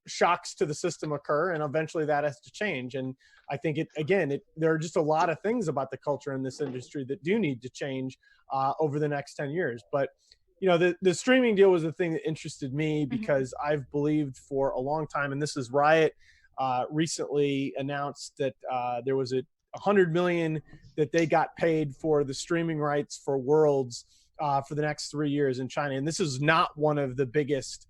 Speaker 3: shocks to the system occur, and eventually that has to change. And I think there are just a lot of things about the culture in this industry that do need to change over the next 10 years. But the streaming deal was the thing that interested me, because I've believed for a long time, and this is Riot recently announced that there was $100 million that they got paid for the streaming rights for Worlds for the next 3 years in China. And this is not one of the biggest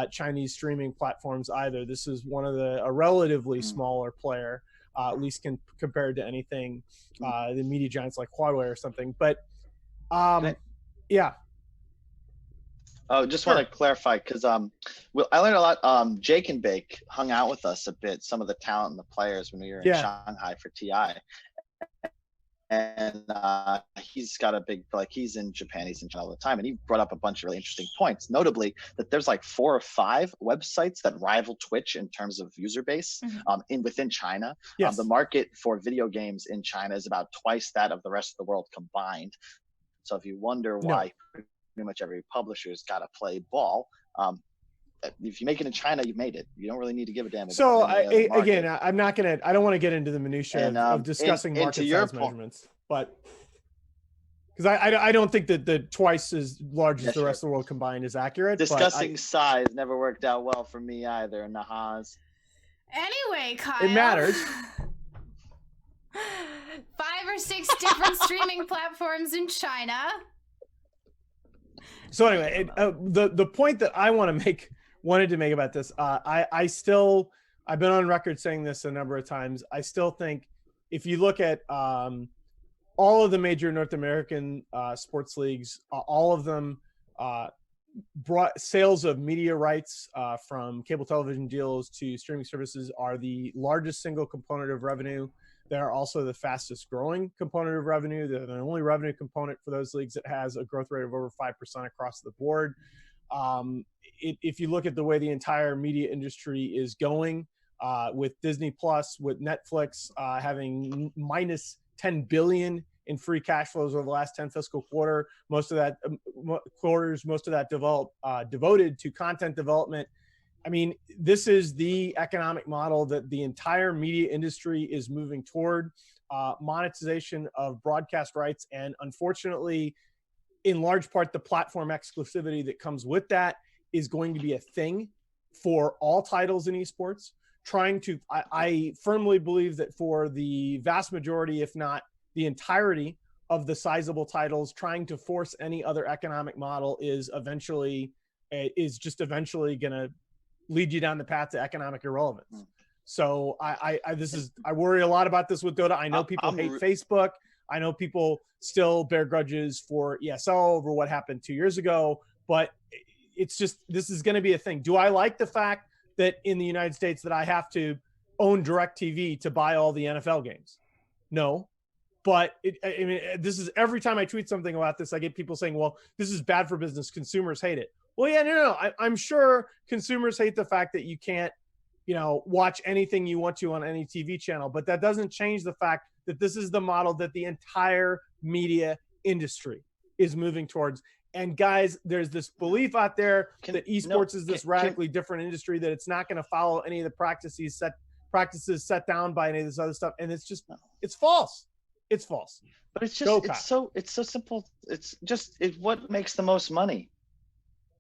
Speaker 3: Chinese streaming platforms either. This is a relatively smaller player, at least compared to anything, the media giants like Huawei or something. But yeah.
Speaker 2: Oh, just want to clarify, because I learned a lot. Jake and Bake hung out with us a bit, some of the talent and the players, when we were in Shanghai for TI. and he's got a big, like, he's in Japan, he's in China all the time, and he brought up a bunch of really interesting points, notably that there's like 4 or 5 websites that rival Twitch in terms of user base within China.
Speaker 3: Yes.
Speaker 2: The market for video games in China is about twice that of the rest of the world combined. So if you wonder why pretty much every publisher's got to play ball, if you make it in China, you've made it. You don't really need to give a damn.
Speaker 3: So again, I don't want to get into the minutia of discussing market size measurements, but because I don't think that the twice as large as the rest of the world combined is accurate.
Speaker 2: Discussing size never worked out well for me either, Nahaz.
Speaker 1: Anyway, Kyle.
Speaker 3: It matters.
Speaker 1: 5 or 6 different streaming platforms in China.
Speaker 3: So anyway, the point that I wanted to make about this, I've been on record saying this a number of times. I still think if you look at all of the major North American sports leagues, all of them brought sales of media rights from cable television deals to streaming services are the largest single component of revenue. They're also the fastest growing component of revenue. They're the only revenue component for those leagues that has a growth rate of over 5% across the board. If you look at the way the entire media industry is going, with Disney Plus, with Netflix having minus 10 billion in free cash flows over the last 10 fiscal quarter, most of that devoted to content development. I mean, this is the economic model that the entire media industry is moving toward, monetization of broadcast rights. And unfortunately, in large part, the platform exclusivity that comes with that is going to be a thing for all titles in esports. I firmly believe that for the vast majority, if not the entirety of the sizable titles, trying to force any other economic model is just eventually going to lead you down the path to economic irrelevance. So I worry a lot about this with Dota. I know people hate Facebook. I know people still bear grudges for ESL over what happened 2 years ago, but it's just, this is going to be a thing. Do I like the fact that in the United States that I have to own DirecTV to buy all the NFL games? No. But this is, every time I tweet something about this, I get people saying, well, this is bad for business. Consumers hate it. Well, yeah, no. I'm sure consumers hate the fact that you can't, watch anything you want to on any TV channel. But that doesn't change the fact that this is the model that the entire media industry is moving towards. And guys, there's this belief out there that esports is this radically different industry, that it's not going to follow any of the practices set down by any of this other stuff. And it's just, it's false. It's false.
Speaker 2: But it's just, it's so simple. It's what makes the most money.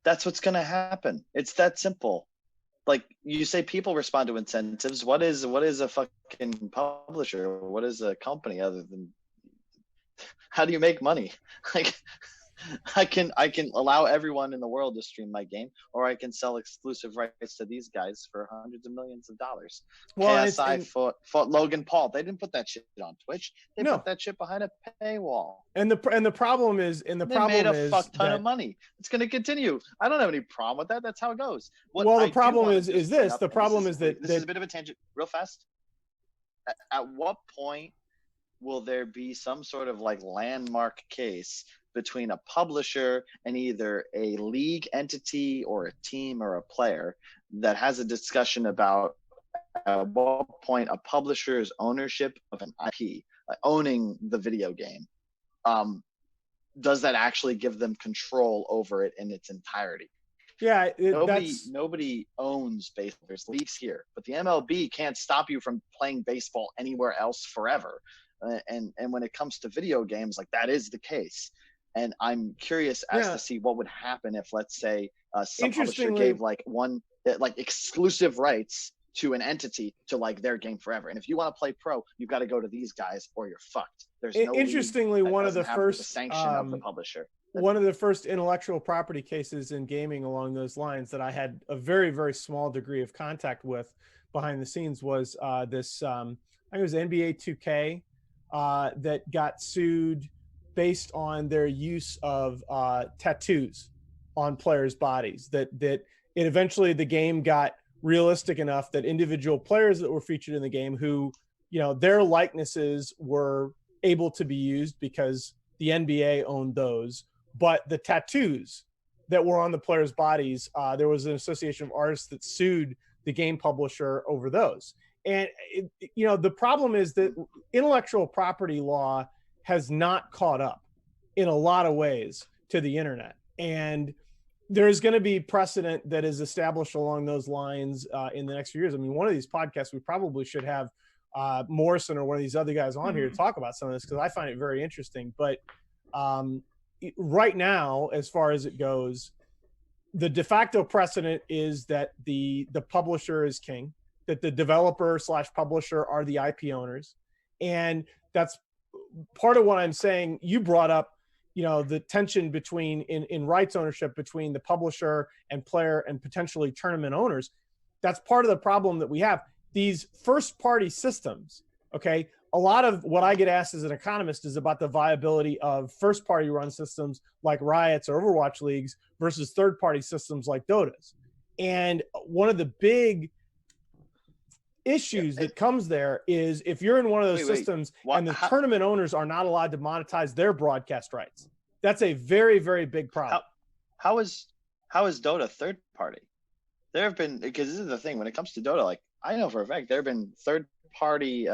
Speaker 2: That's what's going to happen. It's that simple. Like you say, people respond to incentives. What is a fucking publisher? What is a company other than, how do you make money? Like, I can allow everyone in the world to stream my game, or I can sell exclusive rights to these guys for hundreds of millions of dollars. Well, KSI fought Logan Paul. They didn't put that shit on Twitch. They put that shit behind a paywall.
Speaker 3: And the problem is,
Speaker 2: they made a fuck ton of money. It's going to continue. I don't have any problem with that. That's how it goes.
Speaker 3: The problem is this. The problem is that
Speaker 2: this is a bit of a tangent. Real fast. At what point will there be some sort of like landmark case between a publisher and either a league entity or a team or a player that has a discussion about at what point a publisher's ownership of an IP, owning the video game, does that actually give them control over it in its entirety?
Speaker 3: Yeah,
Speaker 2: nobody owns baseball. There's leagues here, but the MLB can't stop you from playing baseball anywhere else forever. And when it comes to video games, like that is the case. And I'm curious as to see what would happen if, let's say, some publisher gave like exclusive rights to an entity to like their game forever. And if you want to play pro, you've got to go to these guys or you're fucked. There's no
Speaker 3: interestingly one of the first
Speaker 2: sanction of the publisher.
Speaker 3: One of the first intellectual property cases in gaming along those lines that I had a very, very small degree of contact with behind the scenes was this, I think it was NBA 2K that got sued based on their use of tattoos on players' bodies. That eventually the game got realistic enough that individual players that were featured in the game who, their likenesses were able to be used because the NBA owned those. But the tattoos that were on the players' bodies, there was an association of artists that sued the game publisher over those. And, the problem is that intellectual property law has not caught up in a lot of ways to the internet. And there's going to be precedent that is established along those lines in the next few years. I mean, one of these podcasts, we probably should have Morrison or one of these other guys on here to talk about some of this, because I find it very interesting. But right now, as far as it goes, the de facto precedent is that the publisher is king, that the developer / publisher are the IP owners. And that's part of what I'm saying. You brought up, the tension between in rights ownership between the publisher and player and potentially tournament owners. That's part of the problem that we have. These first party systems, okay? A lot of what I get asked as an economist is about the viability of first party run systems like Riots or Overwatch leagues versus third party systems like Dota's. And one of the big issues that comes there is if you're in one of those systems and the tournament owners are not allowed to monetize their broadcast rights, that's a very, very big problem.
Speaker 2: How is Dota third party? There have been, because this is the thing when it comes to Dota, like I know for a fact there have been third party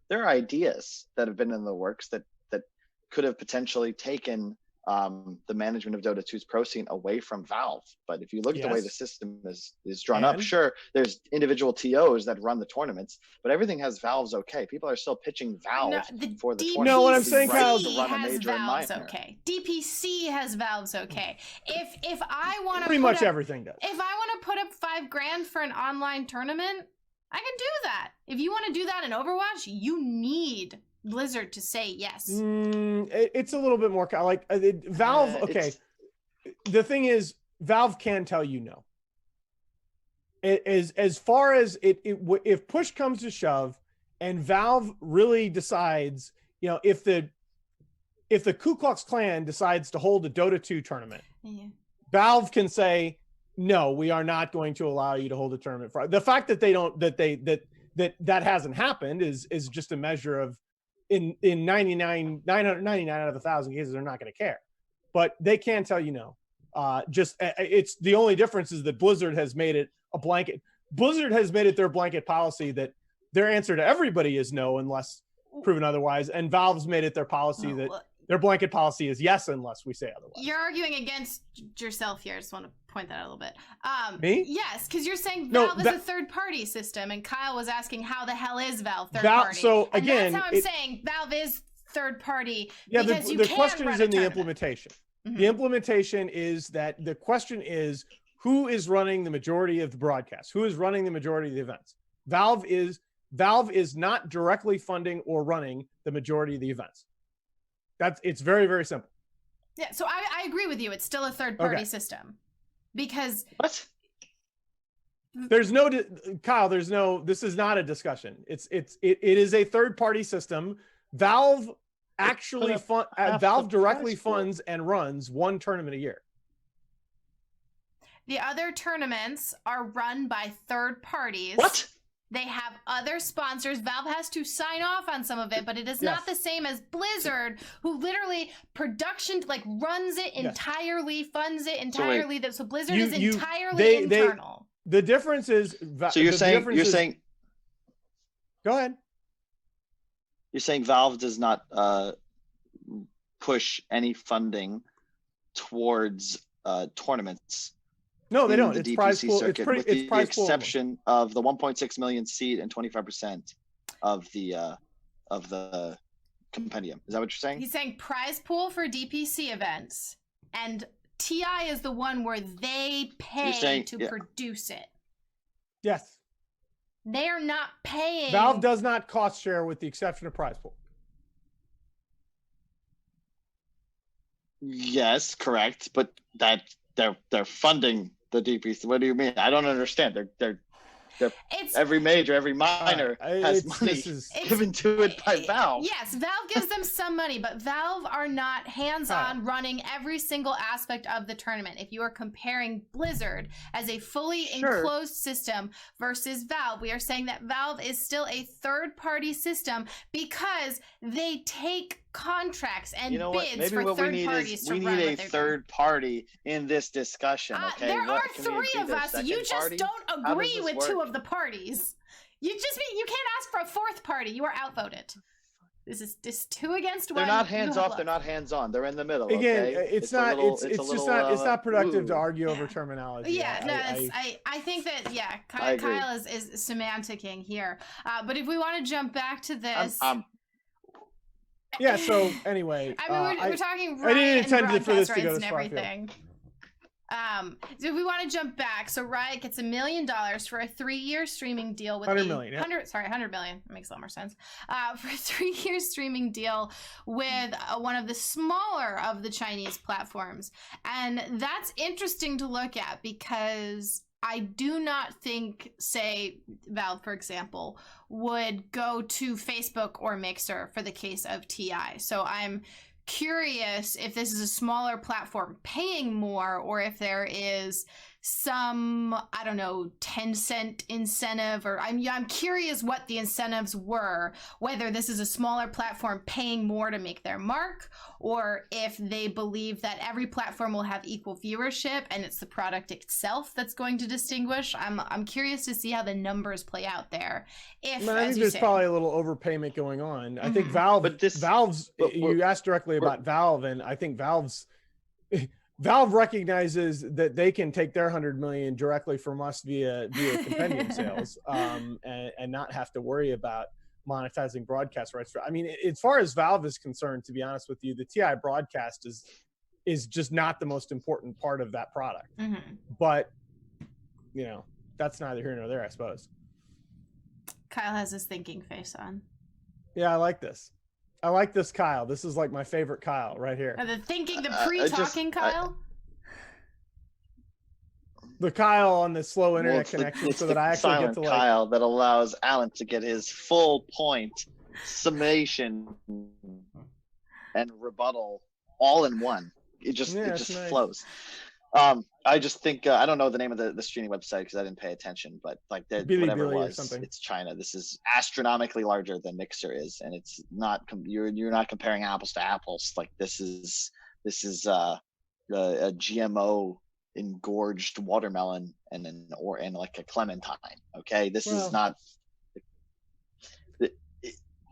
Speaker 2: there are ideas that have been in the works that could have potentially taken the management of Dota 2's pro scene away from Valve. But if you look at the way the system is drawn up, sure, there's individual TOs that run the tournaments, but everything has Valve's okay. People are still pitching Valve for the tournament.
Speaker 3: No, what I'm saying, Kyle,
Speaker 2: to run a major and minor.
Speaker 1: Okay. DPC has Valve's okay. If I want to
Speaker 3: pretty much everything does.
Speaker 1: If I want to put up $5,000 for an online tournament, I can do that. If you want to do that in Overwatch, you need Blizzard to say yes.
Speaker 3: It's a little bit more like Valve. Okay, the thing is, Valve can tell you no. As far as if push comes to shove, and Valve really decides, if the Ku Klux Klan decides to hold a Dota 2 tournament, Valve can say, no, we are not going to allow you to hold a tournament. For the fact that that hasn't happened is just a measure of in 999 out of 1,000 cases they're not going to care, but they can tell you no. It's the only difference is that Blizzard has made it a blanket. Blizzard has made it their blanket policy that their answer to everybody is no unless proven otherwise, and Valve's made it their policy that their blanket policy is yes unless we say otherwise.
Speaker 1: You're arguing against yourself here. I just want to point that out a little bit.
Speaker 3: Me?
Speaker 1: Yes, because you're saying Valve is a third-party system, and Kyle was asking how the hell is Valve third-party.
Speaker 3: So again,
Speaker 1: that's how I'm saying Valve is third-party.
Speaker 3: Yeah, the question is in the implementation. The implementation is that the question is who is running the majority of the broadcasts? Who is running the majority of the events? Valve is not directly funding or running the majority of the events. It's very, very simple.
Speaker 1: Yeah, so I agree with you. It's still a third-party system because
Speaker 2: what?
Speaker 3: There's no Kyle. There's no. This is not a discussion. It is a third-party system. Valve actually Valve directly funds and runs one tournament a year.
Speaker 1: The other tournaments are run by third parties.
Speaker 2: What?
Speaker 1: They have other sponsors. Valve has to sign off on some of it, but it is not the same as Blizzard, who literally runs it entirely, funds it entirely. So Blizzard is entirely internal.
Speaker 3: The difference is.
Speaker 2: So you're saying.
Speaker 3: Go ahead.
Speaker 2: You're saying Valve does not push any funding towards tournaments.
Speaker 3: No, they don't.
Speaker 2: The
Speaker 3: it's
Speaker 2: DPC
Speaker 3: prize pool.
Speaker 2: Circuit,
Speaker 3: With the
Speaker 2: exception of the 1.6 million seed and 25% of the compendium. Is that what you're saying?
Speaker 1: He's saying prize pool for DPC events, and TI is the one where they pay to produce it.
Speaker 3: Yes.
Speaker 1: They are not paying.
Speaker 3: Valve does not cost share with the exception of prize pool.
Speaker 2: Yes, correct. But that they're funding the DPC. What do you mean? I don't understand. They're Every major, every minor has money given to it by Valve.
Speaker 1: Yes, Valve gives them some money, but Valve are not hands-on running every single aspect of the tournament. If you are comparing Blizzard as a fully enclosed system versus Valve, we are saying that Valve is still a third-party system because they take contracts and bids for third parties to run.
Speaker 2: We need a third party in this discussion. Okay,
Speaker 1: there are three of us. You just don't agree with two of the parties. You can't ask for a fourth party. You are outvoted. This is 2 against 1.
Speaker 2: They're not hands off. They're not hands on. They're in the middle.
Speaker 3: Again,
Speaker 2: okay?
Speaker 3: it's not productive to argue over terminology.
Speaker 1: Yeah, I think that Kyle is semanticking here. But if we want to jump back to this.
Speaker 3: Yeah. So anyway,
Speaker 1: I mean, we're talking Riot and broadcast rights and everything. So we want to jump back. So Riot gets $1 million for a 3-year streaming deal with $100 million. $100 million. That makes a lot more sense. For a 3-year streaming deal with one of the smaller of the Chinese platforms, and that's interesting to look at because I do not think, say, Valve, for example, would go to Facebook or Mixer for the case of TI. So I'm curious if this is a smaller platform paying more, or if there is some, I don't know, 10-cent incentive, or I'm curious what the incentives were, whether this is a smaller platform paying more to make their mark, or if they believe that every platform will have equal viewership and it's the product itself that's going to distinguish. I'm curious to see how the numbers play out there. I think
Speaker 3: there's probably a little overpayment going on. I think Valve, you asked directly about Valve, and I think Valve recognizes that they can take their 100 million directly from us via compendium sales, and not have to worry about monetizing broadcast rights. I mean, as far as Valve is concerned, to be honest with you, the TI broadcast is just not the most important part of that product. But that's neither here nor there, I suppose.
Speaker 1: Kyle has his thinking face on.
Speaker 3: Yeah, I like this. I like this Kyle. This is like my favorite Kyle right here.
Speaker 1: The pre-talking Kyle?
Speaker 3: The Kyle on the slow internet connection, so that I actually get to
Speaker 2: Kyle that allows Alan to get his full point summation and rebuttal all in one. It just nice. Flows. I just think I don't know the name of the streaming website because I didn't pay attention, but like whatever it was, it's China. This is astronomically larger than Mixer is, and it's not. You're not comparing apples to apples. Like this is a GMO engorged watermelon and like a clementine. Okay, this is not.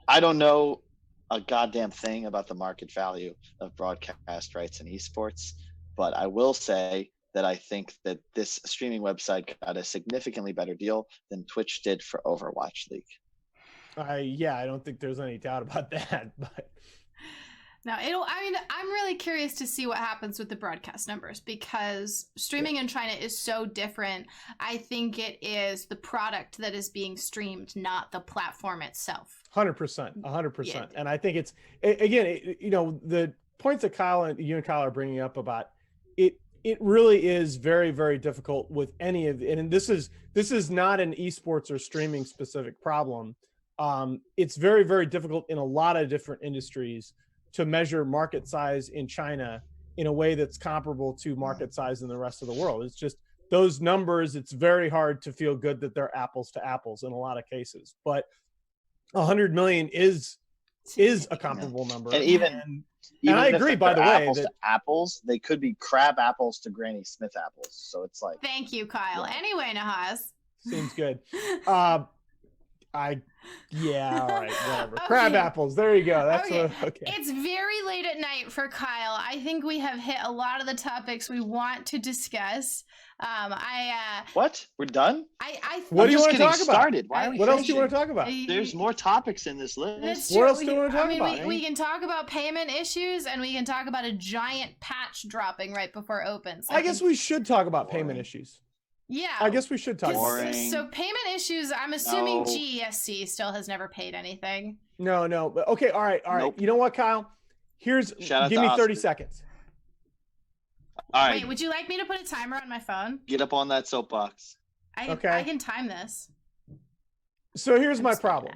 Speaker 2: I don't know a goddamn thing about the market value of broadcast rights and esports. But I will say that I think that this streaming website got a significantly better deal than Twitch did for Overwatch League.
Speaker 3: I don't think there's any doubt about that. But
Speaker 1: no, I'm really curious to see what happens with the broadcast numbers, because streaming in China is so different. I think it is the product that is being streamed, not the platform itself.
Speaker 3: 100%. And I think it's, again, the points that you and Kyle are bringing up about it really is very, very difficult with any of and this is not an esports or streaming specific problem. It's very, very difficult in a lot of different industries to measure market size in China in a way that's comparable to market size in the rest of the world. It's just those numbers, it's very hard to feel good that they're apples to apples in a lot of cases. But 100 million is a comparable number.
Speaker 2: And
Speaker 3: I agree, by the way,
Speaker 2: that apples, they could be crab apples to Granny Smith apples. So it's like.
Speaker 1: Thank you, Kyle. Yeah. Anyway, Nahaz.
Speaker 3: Seems good. All right, whatever. Okay. Crab apples. There you go. That's okay.
Speaker 1: It's very late at night for Kyle. I think we have hit a lot of the topics we want to discuss.
Speaker 2: What? We're done?
Speaker 3: What do you want to talk about?
Speaker 2: What
Speaker 3: else do you want to talk about?
Speaker 2: There's more topics in this list.
Speaker 3: What else do you want to talk about?
Speaker 1: We can talk about payment issues, and we can talk about a giant patch dropping right before it opens.
Speaker 3: I guess we should talk about payment issues.
Speaker 1: Yeah.
Speaker 3: I guess we should talk about
Speaker 1: it. So payment issues, I'm assuming GESC still has never paid anything.
Speaker 3: No. But okay, all right. Nope. You know what, Kyle? Give me 30 seconds.
Speaker 2: All right.
Speaker 1: Wait, would you like me to put a timer on my phone?
Speaker 2: Get up on that soapbox.
Speaker 1: I can time this.
Speaker 3: So here's my problem.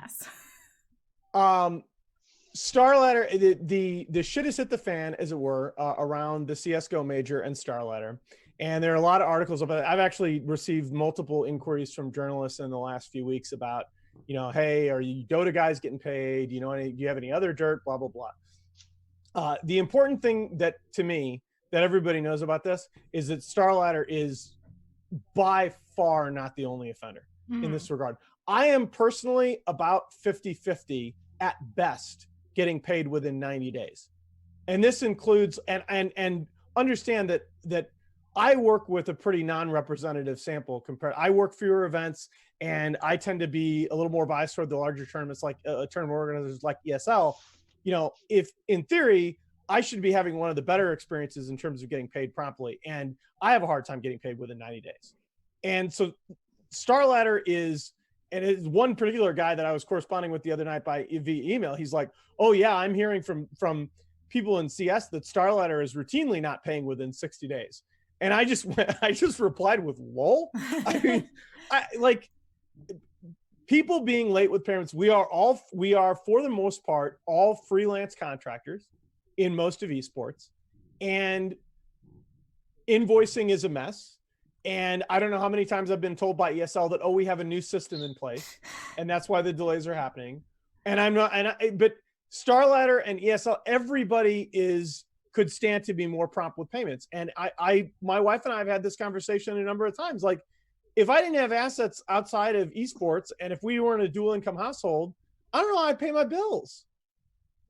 Speaker 3: Starladder, the shit has hit the fan, as it were, around the CSGO major and Starladder. And there are a lot of articles about it. I've actually received multiple inquiries from journalists in the last few weeks about, hey, are you Dota guys getting paid? Do you have any other dirt? Blah, blah, blah. The important thing to me that everybody knows about this is that Starladder is by far not the only offender in this regard. I am personally about 50-50 at best getting paid within 90 days. And this includes, and understand that I work with a pretty non-representative sample compared. I work fewer events, and I tend to be a little more biased toward the larger tournaments, like tournament organizers like ESL. If in theory, I should be having one of the better experiences in terms of getting paid promptly. And I have a hard time getting paid within 90 days. And so Starladder is, and it's one particular guy that I was corresponding with the other night via email. He's like, oh yeah, I'm hearing from people in CS that Starladder is routinely not paying within 60 days. And I just replied with lol. I mean, like people being late with payments. We are for the most part, all freelance contractors in most of esports, and invoicing is a mess. And I don't know how many times I've been told by ESL that, oh, we have a new system in place, and that's why the delays are happening. And but Starladder and ESL, everybody could stand to be more prompt with payments. And my wife and I have had this conversation a number of times. Like, if I didn't have assets outside of esports, and if we weren't a dual income household, I don't know how I'd pay my bills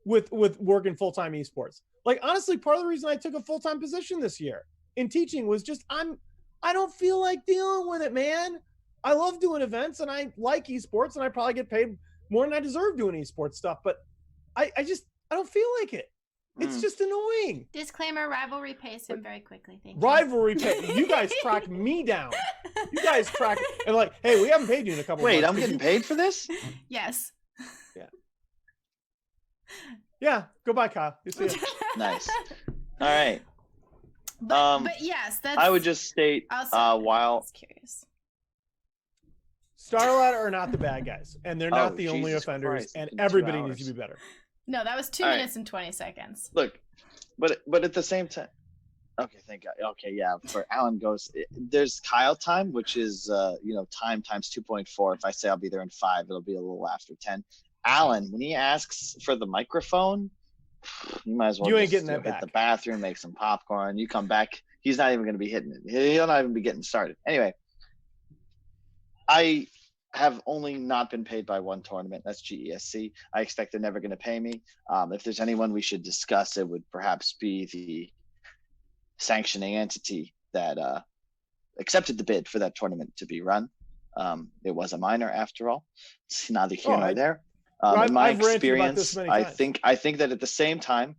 Speaker 3: with working full-time esports. Like, honestly, part of the reason I took a full-time position this year in teaching was just, I don't feel like dealing with it, man. I love doing events and I like esports, and I probably get paid more than I deserve doing esports stuff, but I don't feel like it. It's just annoying.
Speaker 1: Disclaimer, Rivalry pays him very quickly. Thank you.
Speaker 3: Rivalry pay. You guys track me down. You guys track, and like, hey, we haven't paid you in a couple
Speaker 2: Wait,
Speaker 3: months.
Speaker 2: I'm getting paid for this?
Speaker 1: Yes.
Speaker 3: Yeah, goodbye, Kyle. You see it.
Speaker 2: Nice. All right.
Speaker 1: But yes, that's.
Speaker 2: I would just state while
Speaker 1: I was curious.
Speaker 3: Starladder are not the bad guys, and they're not the only
Speaker 2: Jesus
Speaker 3: offenders,
Speaker 2: Christ,
Speaker 3: and
Speaker 2: in 2
Speaker 3: everybody
Speaker 2: hours.
Speaker 3: needs to be better.
Speaker 1: No, that was 2
Speaker 2: All
Speaker 1: minutes and 20 seconds.
Speaker 2: Look, but at the same time, okay, thank God. Okay, yeah. For Alan goes, there's Kyle time, which is time times 2.4. If I say I'll be there in 5, it'll be a little after 10. Alan, when he asks for the microphone, you might as well
Speaker 3: You ain't
Speaker 2: just
Speaker 3: getting that
Speaker 2: hit
Speaker 3: back.
Speaker 2: the bathroom, make some popcorn. You come back, he's not even going to be hitting it. He'll not even be getting started. Anyway, I have only not been paid by one tournament. That's GESC. I expect they're never going to pay me. If there's anyone we should discuss, it would perhaps be the sanctioning entity that accepted the bid for that tournament to be run. It was a minor, after all. It's neither here nor there. In my experience, I think that at the same time,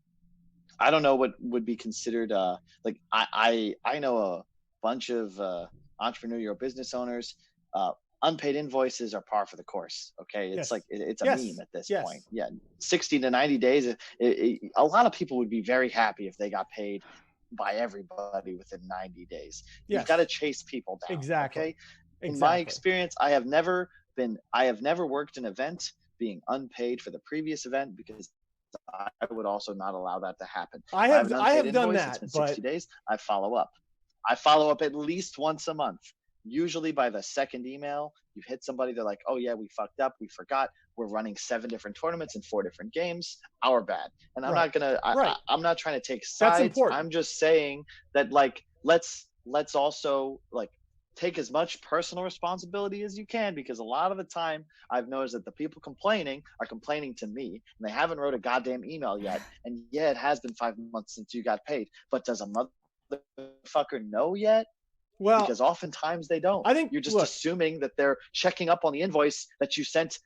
Speaker 2: I don't know what would be considered I know a bunch of entrepreneurial business owners. Unpaid invoices are par for the course. Okay, it's it's a meme at this point. Yeah, 60 to 90 days. A lot of people would be very happy if they got paid by everybody within 90 days. You've got to chase people down.
Speaker 3: Exactly.
Speaker 2: Okay. In my experience, I have never worked an event being unpaid for the previous event, because I would also not allow that to happen.
Speaker 3: I have done that.
Speaker 2: It's been 60 days. I follow up. I follow up at least once a month. Usually by the second email, you've hit somebody, they're like, oh yeah, we fucked up, we forgot, we're running 7 different tournaments in 4 different games, our bad. And I'm not gonna, I'm not trying to take sides.
Speaker 3: That's important.
Speaker 2: I'm just saying that, like, let's also, like, take as much personal responsibility as you can, because a lot of the time I've noticed that the people complaining are complaining to me, and they haven't wrote a goddamn email yet. And yeah, it has been 5 months since you got paid, but does a motherfucker know yet? Well, because oftentimes they don't.
Speaker 3: I think
Speaker 2: you're just assuming that they're checking up on the invoice that you sent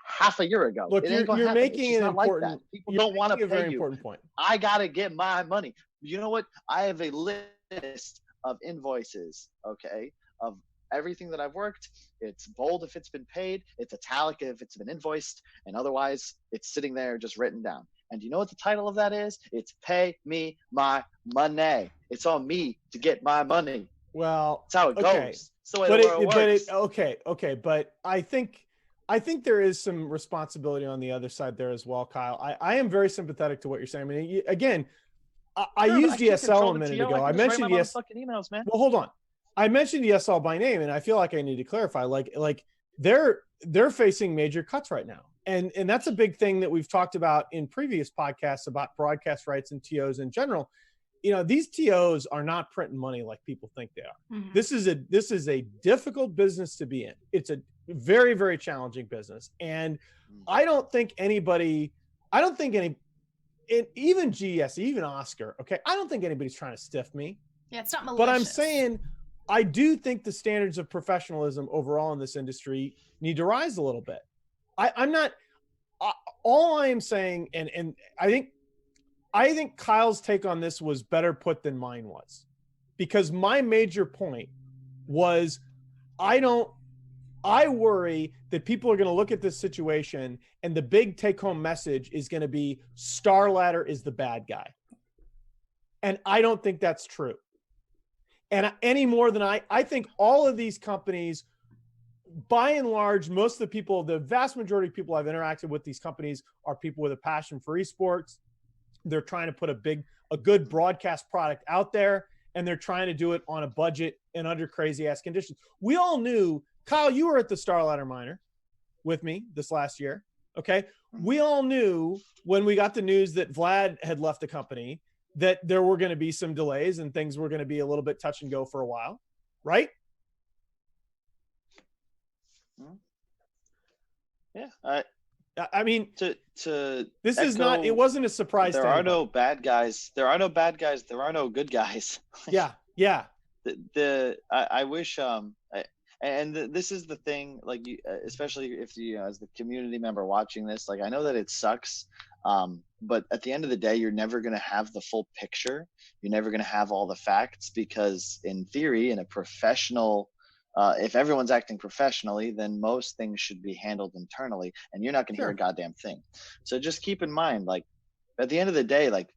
Speaker 2: half a year ago.
Speaker 3: Look, you're making an important.
Speaker 2: Like people don't want to pay
Speaker 3: very
Speaker 2: you.
Speaker 3: Important point.
Speaker 2: I gotta get my money. You know what? I have a list of invoices. Okay, of everything that I've worked. It's bold if it's been paid. It's italic if it's been invoiced, and otherwise it's sitting there just written down. And do you know what the title of that is? It's "Pay Me My Money." It's on me to get my money.
Speaker 3: Well,
Speaker 2: That's how it
Speaker 3: okay.
Speaker 2: goes. It's the way the world works.
Speaker 3: Okay. But I think there is some responsibility on the other side there as well, Kyle. I am very sympathetic to what you're saying. I mean, again, I
Speaker 2: Sure,
Speaker 3: used
Speaker 2: I can't
Speaker 3: ESL
Speaker 2: control
Speaker 3: a
Speaker 2: the
Speaker 3: minute
Speaker 2: TO.
Speaker 3: ago.
Speaker 2: I
Speaker 3: I
Speaker 2: can just write
Speaker 3: mentioned
Speaker 2: my
Speaker 3: ESL.
Speaker 2: motherfucking emails, man.
Speaker 3: Well, hold on. I mentioned ESL by name, and I feel like I need to clarify. Like they're facing major cuts right now, and that's a big thing that we've talked about in previous podcasts about broadcast rights and TOs in general. You know, these TOs are not printing money like people think they are.
Speaker 1: Mhm.
Speaker 3: This is a difficult business to be in. It's a very, very challenging business, and I don't think any, even GESC, even Oscar. Okay, I don't think anybody's trying to stiff me.
Speaker 1: Yeah, it's not malicious.
Speaker 3: But I'm saying, I do think the standards of professionalism overall in this industry need to rise a little bit. I'm not. All I am saying, and I think Kyle's take on this was better put than mine was, because my major point was, I worry that people are going to look at this situation and the big take-home message is going to be Starladder is the bad guy, and I don't think that's true. And any more than I think all of these companies, by and large, most of the people, the vast majority of people I've interacted with these companies are people with a passion for esports. They're trying to put a good broadcast product out there, and they're trying to do it on a budget and under crazy ass conditions. We all knew, Kyle, you were at the Starladder Minor with me this last year. Okay. We all knew when we got the news that Vlad had left the company that there were going to be some delays and things were going to be a little bit touch and go for a while, right?
Speaker 2: Yeah.
Speaker 3: I mean,
Speaker 2: to
Speaker 3: this is not, it wasn't a surprise.
Speaker 2: There are no bad guys. There are no bad guys. There are no good guys.
Speaker 3: Yeah.
Speaker 2: I wish, and this is the thing, like, you, especially if you, as the community member watching this, like, I know that it sucks. But at the end of the day, you're never going to have the full picture. You're never going to have all the facts, because in theory, in a professional, if everyone's acting professionally, then most things should be handled internally, and you're not going to hear a goddamn thing. So just keep in mind, like, at the end of the day, like,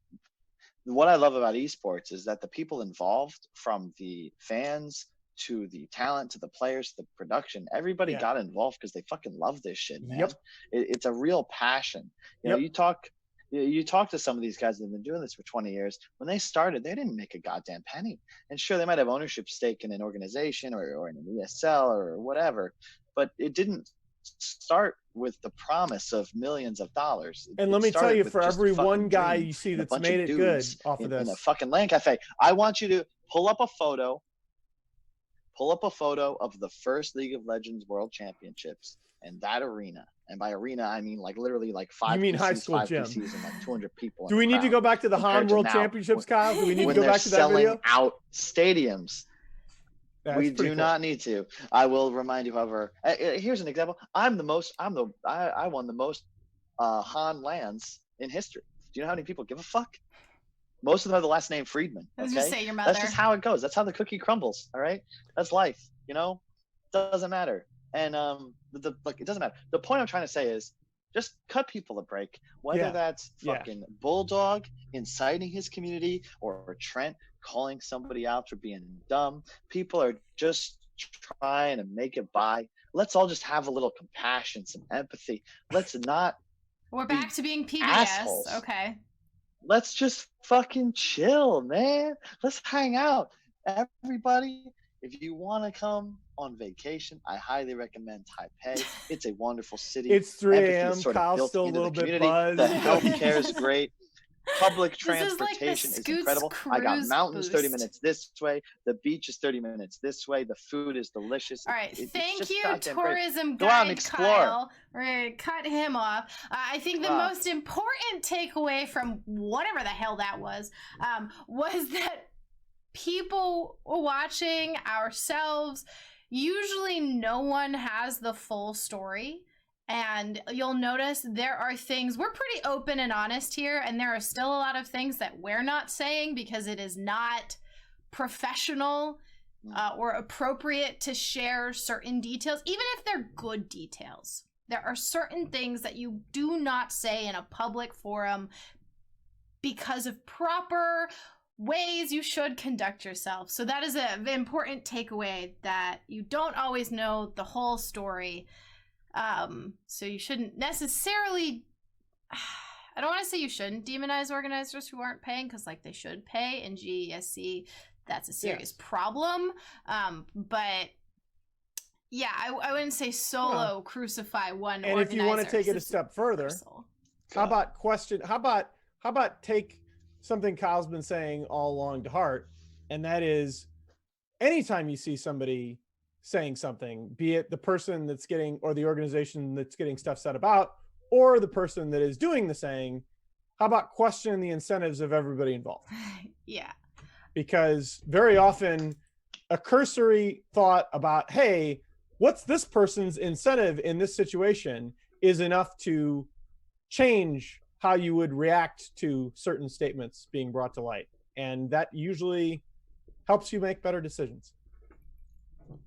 Speaker 2: what I love about esports is that the people involved, from the fans to the talent to the players to the production, everybody got involved because they fucking love this shit, man. It's a real passion. You know, you talk to some of these guys that have been doing this for 20 years. When they started, they didn't make a goddamn penny. And sure, they might have ownership stake in an organization or in an ESL or whatever, but it didn't start with the promise of millions of dollars.
Speaker 3: And let me tell you, for every one guy you see that's made it good off of this,
Speaker 2: in a fucking LAN cafe, I want you to pull up a photo of the first League of Legends World Championships and that arena. And by arena, I mean, like, literally like 5
Speaker 3: you mean
Speaker 2: PCs,
Speaker 3: high school
Speaker 2: 5
Speaker 3: gym.
Speaker 2: PCs and like 200 people.
Speaker 3: Do we need to go back to the Han World Championships, Kyle? Do we need to go back to that video?
Speaker 2: When they're selling out stadiums. We do not need to. I will remind you, however, here's an example. I won the most Han lands in history. Do you know how many people give a fuck? Most of them have the last name Friedman. Okay?
Speaker 1: Just say your mother.
Speaker 2: That's just how it goes. That's how the cookie crumbles. All right. That's life. You know, doesn't matter. And it doesn't matter. The point I'm trying to say is, just cut people a break. Whether that's fucking Bulldog inciting his community or Trent calling somebody out for being dumb. People are just trying to make it by. Let's all just have a little compassion, some empathy. Let's not.
Speaker 1: We're back to being PBS.
Speaker 2: Assholes.
Speaker 1: Okay.
Speaker 2: Let's just fucking chill, man. Let's hang out. Everybody, if you want to come on vacation, I highly recommend Taipei. It's a wonderful city.
Speaker 3: It's 3 a.m. Kyle's still a little bit buzzed.
Speaker 2: The healthcare is great. Public transportation
Speaker 1: is
Speaker 2: is incredible. I got mountains 30 minutes this way. The beach is 30 minutes this way. The food is delicious.
Speaker 1: All right. Thank you,
Speaker 2: guide
Speaker 1: tourism guide Kyle. We're going to cut him off. I think the most important takeaway from whatever the hell that was that people watching, ourselves, usually no one has the full story. And you'll notice there are things, we're pretty open and honest here, and there are still a lot of things that we're not saying because it is not professional or appropriate to share certain details, even if they're good details. There are certain things that you do not say in a public forum because of proper ways you should conduct yourself. So that is an important takeaway, that you don't always know the whole story. So you shouldn't necessarily, I don't want to say you shouldn't demonize organizers who aren't paying, because like they should pay in GESC. That's a serious problem. But yeah, I wouldn't say solo crucify one
Speaker 3: and
Speaker 1: organizer.
Speaker 3: if you want to take it a step further, how about take something Kyle's been saying all along to heart, and that is, anytime you see somebody saying something, be it the person that's getting, or the organization that's getting stuff said about, or the person that is doing the saying, how about question the incentives of everybody involved?
Speaker 1: Yeah.
Speaker 3: Because very often a cursory thought about, hey, what's this person's incentive in this situation, is enough to change how you would react to certain statements being brought to light. And that usually helps you make better decisions.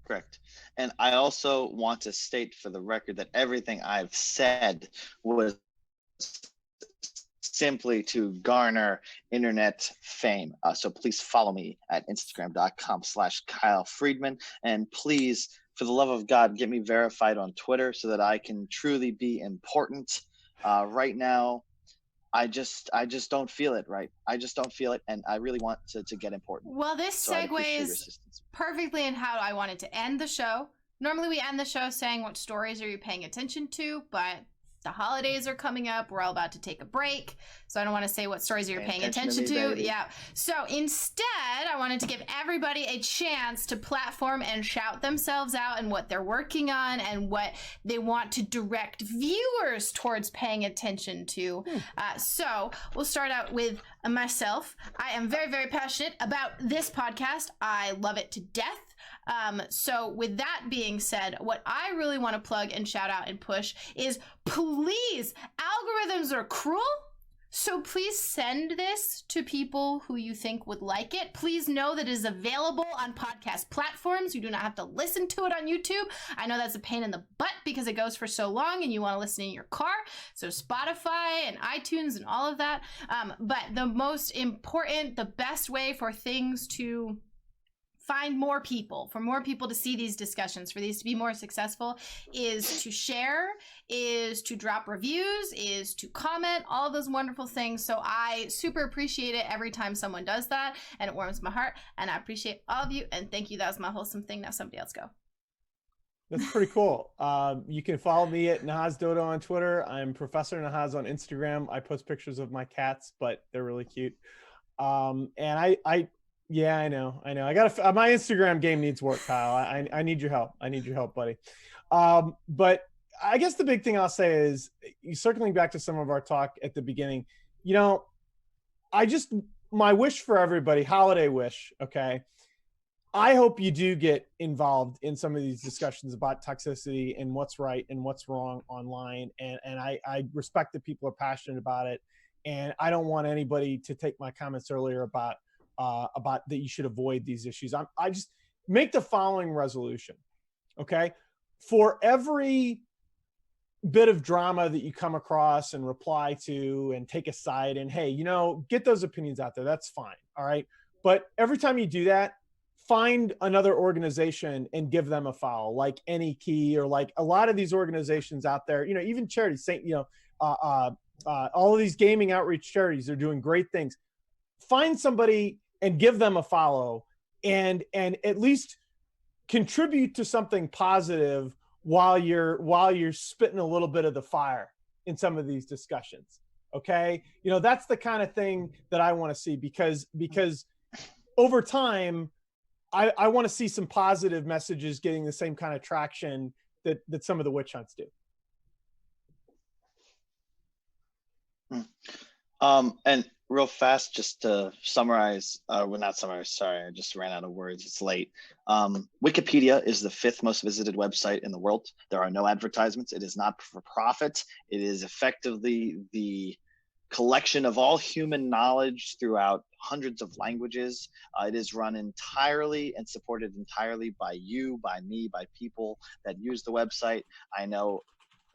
Speaker 2: Correct. And I also want to state for the record that everything I've said was simply to garner internet fame. So please follow me at Instagram.com/Kyle Friedman. And please, for the love of God, get me verified on Twitter so that I can truly be important. Right now, I just don't feel it, right? I just don't feel it, and I really want to get important.
Speaker 1: Well, this segues perfectly in how I wanted to end the show. Normally we end the show saying, what stories are you paying attention to? But the holidays are coming up. We're all about to take a break. So I don't want to say what stories you're paying attention to. Yeah. So instead, I wanted to give everybody a chance to platform and shout themselves out and what they're working on and what they want to direct viewers towards paying attention to. So we'll start out with myself. I am very, very passionate about this podcast. I love it to death. So with that being said, what I really want to plug and shout out and push is, please, algorithms are cruel. So please send this to people who you think would like it. Please know that it is available on podcast platforms. You do not have to listen to it on YouTube. I know that's a pain in the butt because it goes for so long and you want to listen in your car. So Spotify and iTunes and all of that. But the most important, the best way for things to find more people, for more people to see these discussions, for these to be more successful, is to share, is to drop reviews, is to comment, all of those wonderful things. So I super appreciate it every time someone does that, and it warms my heart, and I appreciate all of you, and thank you. That was my wholesome thing. Now somebody else go.
Speaker 3: That's pretty cool. You can follow me at Nahaz Dota on Twitter. I'm Professor Nahaz on Instagram. I post pictures of my cats, but they're really cute. And yeah, I know. I gotta, my Instagram game needs work, Kyle. I need your help. I need your help, buddy. But I guess the big thing I'll say is, circling back to some of our talk at the beginning, my wish for everybody, holiday wish, okay? I hope you do get involved in some of these discussions about toxicity and what's right and what's wrong online. And I respect that people are passionate about it. And I don't want anybody to take my comments earlier about that you should avoid these issues. I just make the following resolution, okay? For every bit of drama that you come across and reply to and take a side and, hey, get those opinions out there. That's fine, all right? But every time you do that, find another organization and give them a follow, like AnyKey, or like a lot of these organizations out there, even charities, all of these gaming outreach charities are doing great things. Find somebody and give them a follow, and at least contribute to something positive while you're spitting a little bit of the fire in some of these discussions. Okay. That's the kind of thing that I want to see, because over time, I want to see some positive messages getting the same kind of traction that some of the witch hunts do.
Speaker 2: And real fast, just to summarize, not summarize, sorry, I just ran out of words, it's late. Wikipedia is the 5th most visited website in the world. There are no advertisements. It is not for profit. It is effectively the collection of all human knowledge throughout hundreds of languages. It is run entirely and supported entirely by you, by me, by people that use the website. I know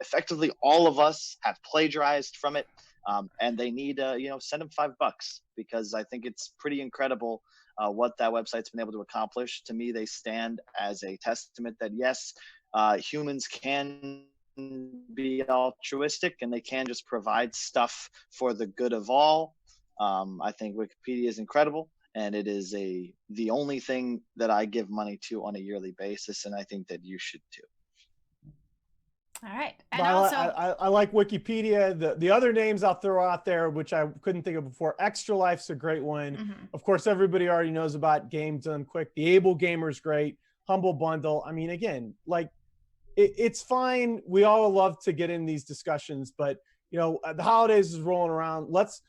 Speaker 2: effectively all of us have plagiarized from it. And they need, send them $5 because I think it's pretty incredible what that website's been able to accomplish. To me, they stand as a testament that yes, humans can be altruistic and they can just provide stuff for the good of all. I think Wikipedia is incredible, and it is the only thing that I give money to on a yearly basis, and I think that you should too.
Speaker 1: All right. And
Speaker 3: I like Wikipedia. The other names I'll throw out there, which I couldn't think of before, Extra Life's a great one.
Speaker 1: Mm-hmm.
Speaker 3: Of course, everybody already knows about Games Done Quick. The Able Gamer's great. Humble Bundle. I mean, again, like it's fine. We all love to get in these discussions, but the holidays is rolling around. Let's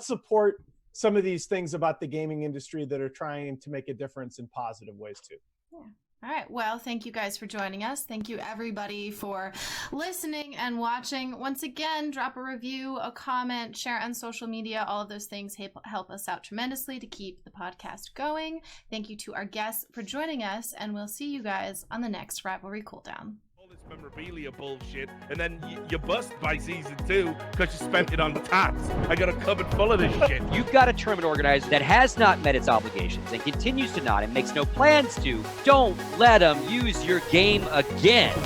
Speaker 3: support some of these things about the gaming industry that are trying to make a difference in positive ways too.
Speaker 1: Yeah. All right. Well, thank you guys for joining us. Thank you everybody for listening and watching. Once again, drop a review, a comment, share on social media. All of those things help us out tremendously to keep the podcast going. Thank you to our guests for joining us, and we'll see you guys on the next Rivalry Cooldown.
Speaker 4: This memorabilia bullshit, and then you bust by season 2 because you spent it on the tats. I got a cupboard full of this shit.
Speaker 5: You've got a tournament organizer that has not met its obligations and continues to not and makes no plans to. Don't let them use your game again.